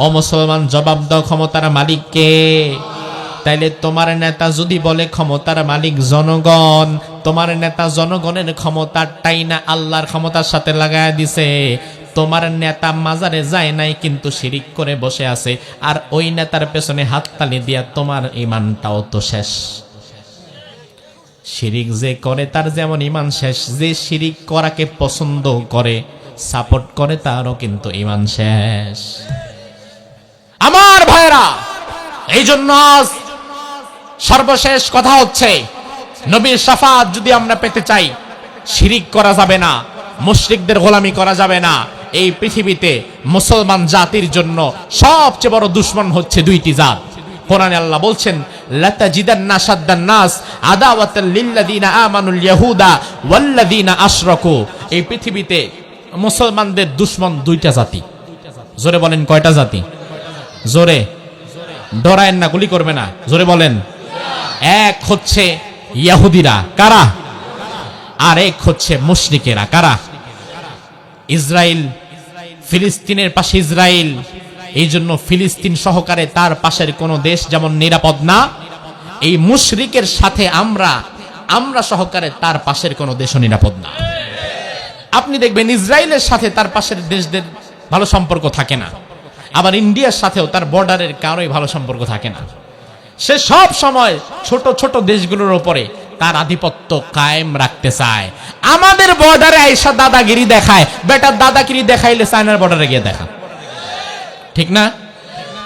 ও মুসলমান, জবাব দাও, ক্ষমতার মালিক কে? তাইলে তোমার নেতা যদি বলে ক্ষমতার মালিক জনগণ, তোমার নেতা জনগণের ক্ষমতাটাই না আল্লাহর ক্ষমতার সাথে লাগায় দিছে। তোমার নেতা মাজারে যায় নাই, কিন্তু শিরিক করে বসে আছে, আর ওই নেতার পেছনে হাততালি দিয়া তোমার ইমানটাও তো শেষ। শিরিক যে করে তার যেমন ইমান শেষ, যে শিরিক করাকে পছন্দ করে, সাপোর্ট করে, তারও কিন্তু ইমান শেষ। আমার ভাইরা, এই জন্য আজ সর্বশেষ কথা হচ্ছে, নবীর শাফাত যদি আমরা পেতে চাই, শিরিক করা যাবে না, মুশরিকদের গোলামি করা যাবে না। এই পৃথিবীতে মুসলমান জাতির জন্য সবচেয়ে বড় দুশমন হচ্ছে দুইটি জাত। কোরআনে আল্লাহ বলছেন, লাতাজিদান্না শাদ্দান নাস আদাওয়াতাল লিল্লাযিনা আমানুল ইয়াহুদা ওয়াল্লাযিনা আশরাকু। এই পৃথিবীতে মুসলমানদের দুশমন দুইটা জাতি। জোরে বলেন, কয়টা জাতি? জোরে, ডরায়েন না, গুলি করবে না, জোরে বলেন। এক হচ্ছে ইহুদিরা, কারা? আর এক হচ্ছে মুশরিকেরা, কারা? ইসরায়েল, ফিলিস্তিনের পাশে ইসরায়েল, এই জন্য ফিলিস্তিন সহকারে তার পাশের কোন দেশ যেমন নিরাপদ না, এই মুশরিকের সাথে আমরা সহকারে তার পাশের কোন দেশও নিরাপদ না। আপনি দেখবেন ইসরায়েলের সাথে তার পাশের দেশদের ভালো সম্পর্ক থাকে না, আবার ইন্ডিয়ার সাথেও তার বর্ডারের কারোই ভালো সম্পর্ক থাকে না। সে সব সময় ছোট ছোট দেশগুলোর উপরে তার আধিপত্য কায়েম রাখতে চায়। আমাদের বর্ডারে আইসা দাদাগিরি দেখায়, বেটার দাদাগিরি দেখাইলে চায়নার বর্ডারে গিয়ে দেখা, ঠিক না?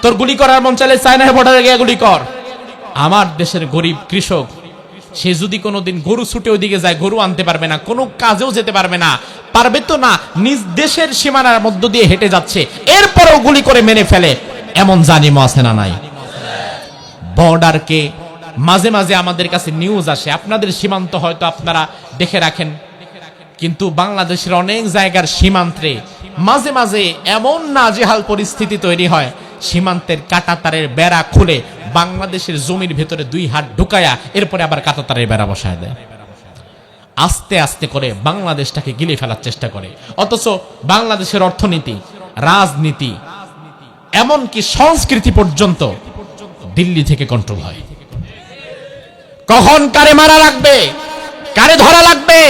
তোর গুলি করার মন চাইলে চায়নার বর্ডারে গিয়ে গুলি কর। আমার দেশের গরিব কৃষক, সে যদি কোনোদিন গরু ছুটে ওইদিকে যায়, গরু আনতে পারবে না, কোনো কাজেও যেতে পারবে না, পারবে তো না, নিজ দেশের সীমানার মধ্য দিয়ে হেঁটে যাচ্ছে, এরপরেও গুলি করে মেরে ফেলে, এমন জালিম আছে না নাই? বর্ডারকে মাঝে মাঝে আমাদের কাছে নিউজ আসে, আপনাদের সীমান্ত হয়তো আপনারা দেখে রাখেন, কিন্তু বাংলাদেশের অনেক জায়গার সীমান্তে মাঝে মাঝে এমন নাজেহাল পরিস্থিতি তৈরি হয়, সীমান্তের কাঁটাতারের বেড়া খুলে বাংলাদেশের জমির ভেতরে 2 হাত ঢুকায়া এরপরে আবার কাঁটাতারের বেড়া বসায় দেয়। আস্তে আস্তে করে বাংলাদেশটাকে গিলে ফেলার চেষ্টা করে। অথচ বাংলাদেশের অর্থনীতি, রাজনীতি, এমনকি সংস্কৃতি পর্যন্ত দিল্লি থেকে কন্ট্রোল হয়। কখন কারে মারা লাগবে, কারে ধরা লাগবে,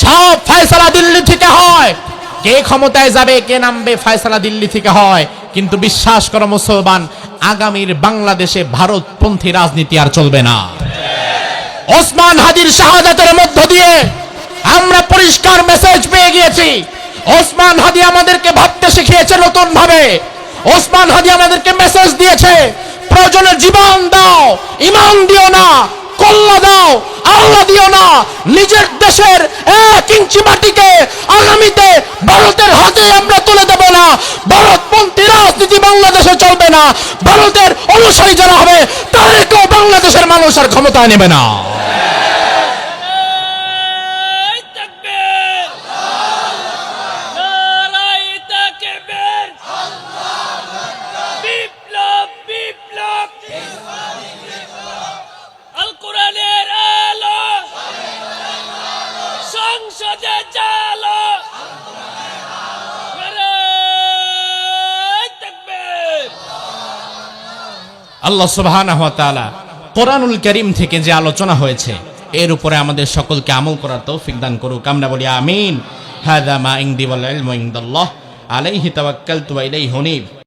সব ফয়সালা দিল্লি থেকে হয়। কে ক্ষমতায় যাবে, কে নামবে, ফয়সালা দিল্লি থেকে হয়। কিন্তু বিশ্বাস করো মুসলমান, আগামীর বাংলাদেশে ভারতপন্থী রাজনীতি আর চলবে না। ওসমান হাদির শাহাদাতের মধ্য দিয়ে আমরা পরিষ্কার মেসেজ পেয়ে গিয়েছি। ওসমান হাদি আমাদেরকে ভাবতে শিখিয়েছে নতুন ভাবে। ওসমান হাদি আমাদেরকে মেসেজ দিয়েছে, প্রয়োজনে জীবন দাও, ঈমান দিও না, কল্লা দাও, আল্লাহ দিও না। নিজের দেশের 1 ইঞ্চি মাটিকে আগামীতে ভারতের হাতে আমরা তুলে দেব না। ভারতপন্থী রাজনীতি বাংলাদেশে চলবে না। ভারতের অনুসারী যারা হবে তাদেরকেও বাংলাদেশের মানুষ আর ক্ষমতায় নেবে না। আল্লাহ সুবহানাহু ওয়া তাআলা কোরআনুল কারীম থেকে যে আলোচনা হয়েছে এর উপরে আমাদের সকলকে আমল করার তৌফিক দান করুক। আমরা বলি আমিন। হাযা মা ইনদি ওয়াল ইলমু ইনদাল্লাহ আলাইহি তাওয়াক্কালতু ওয়া ইলাইহি উনীব।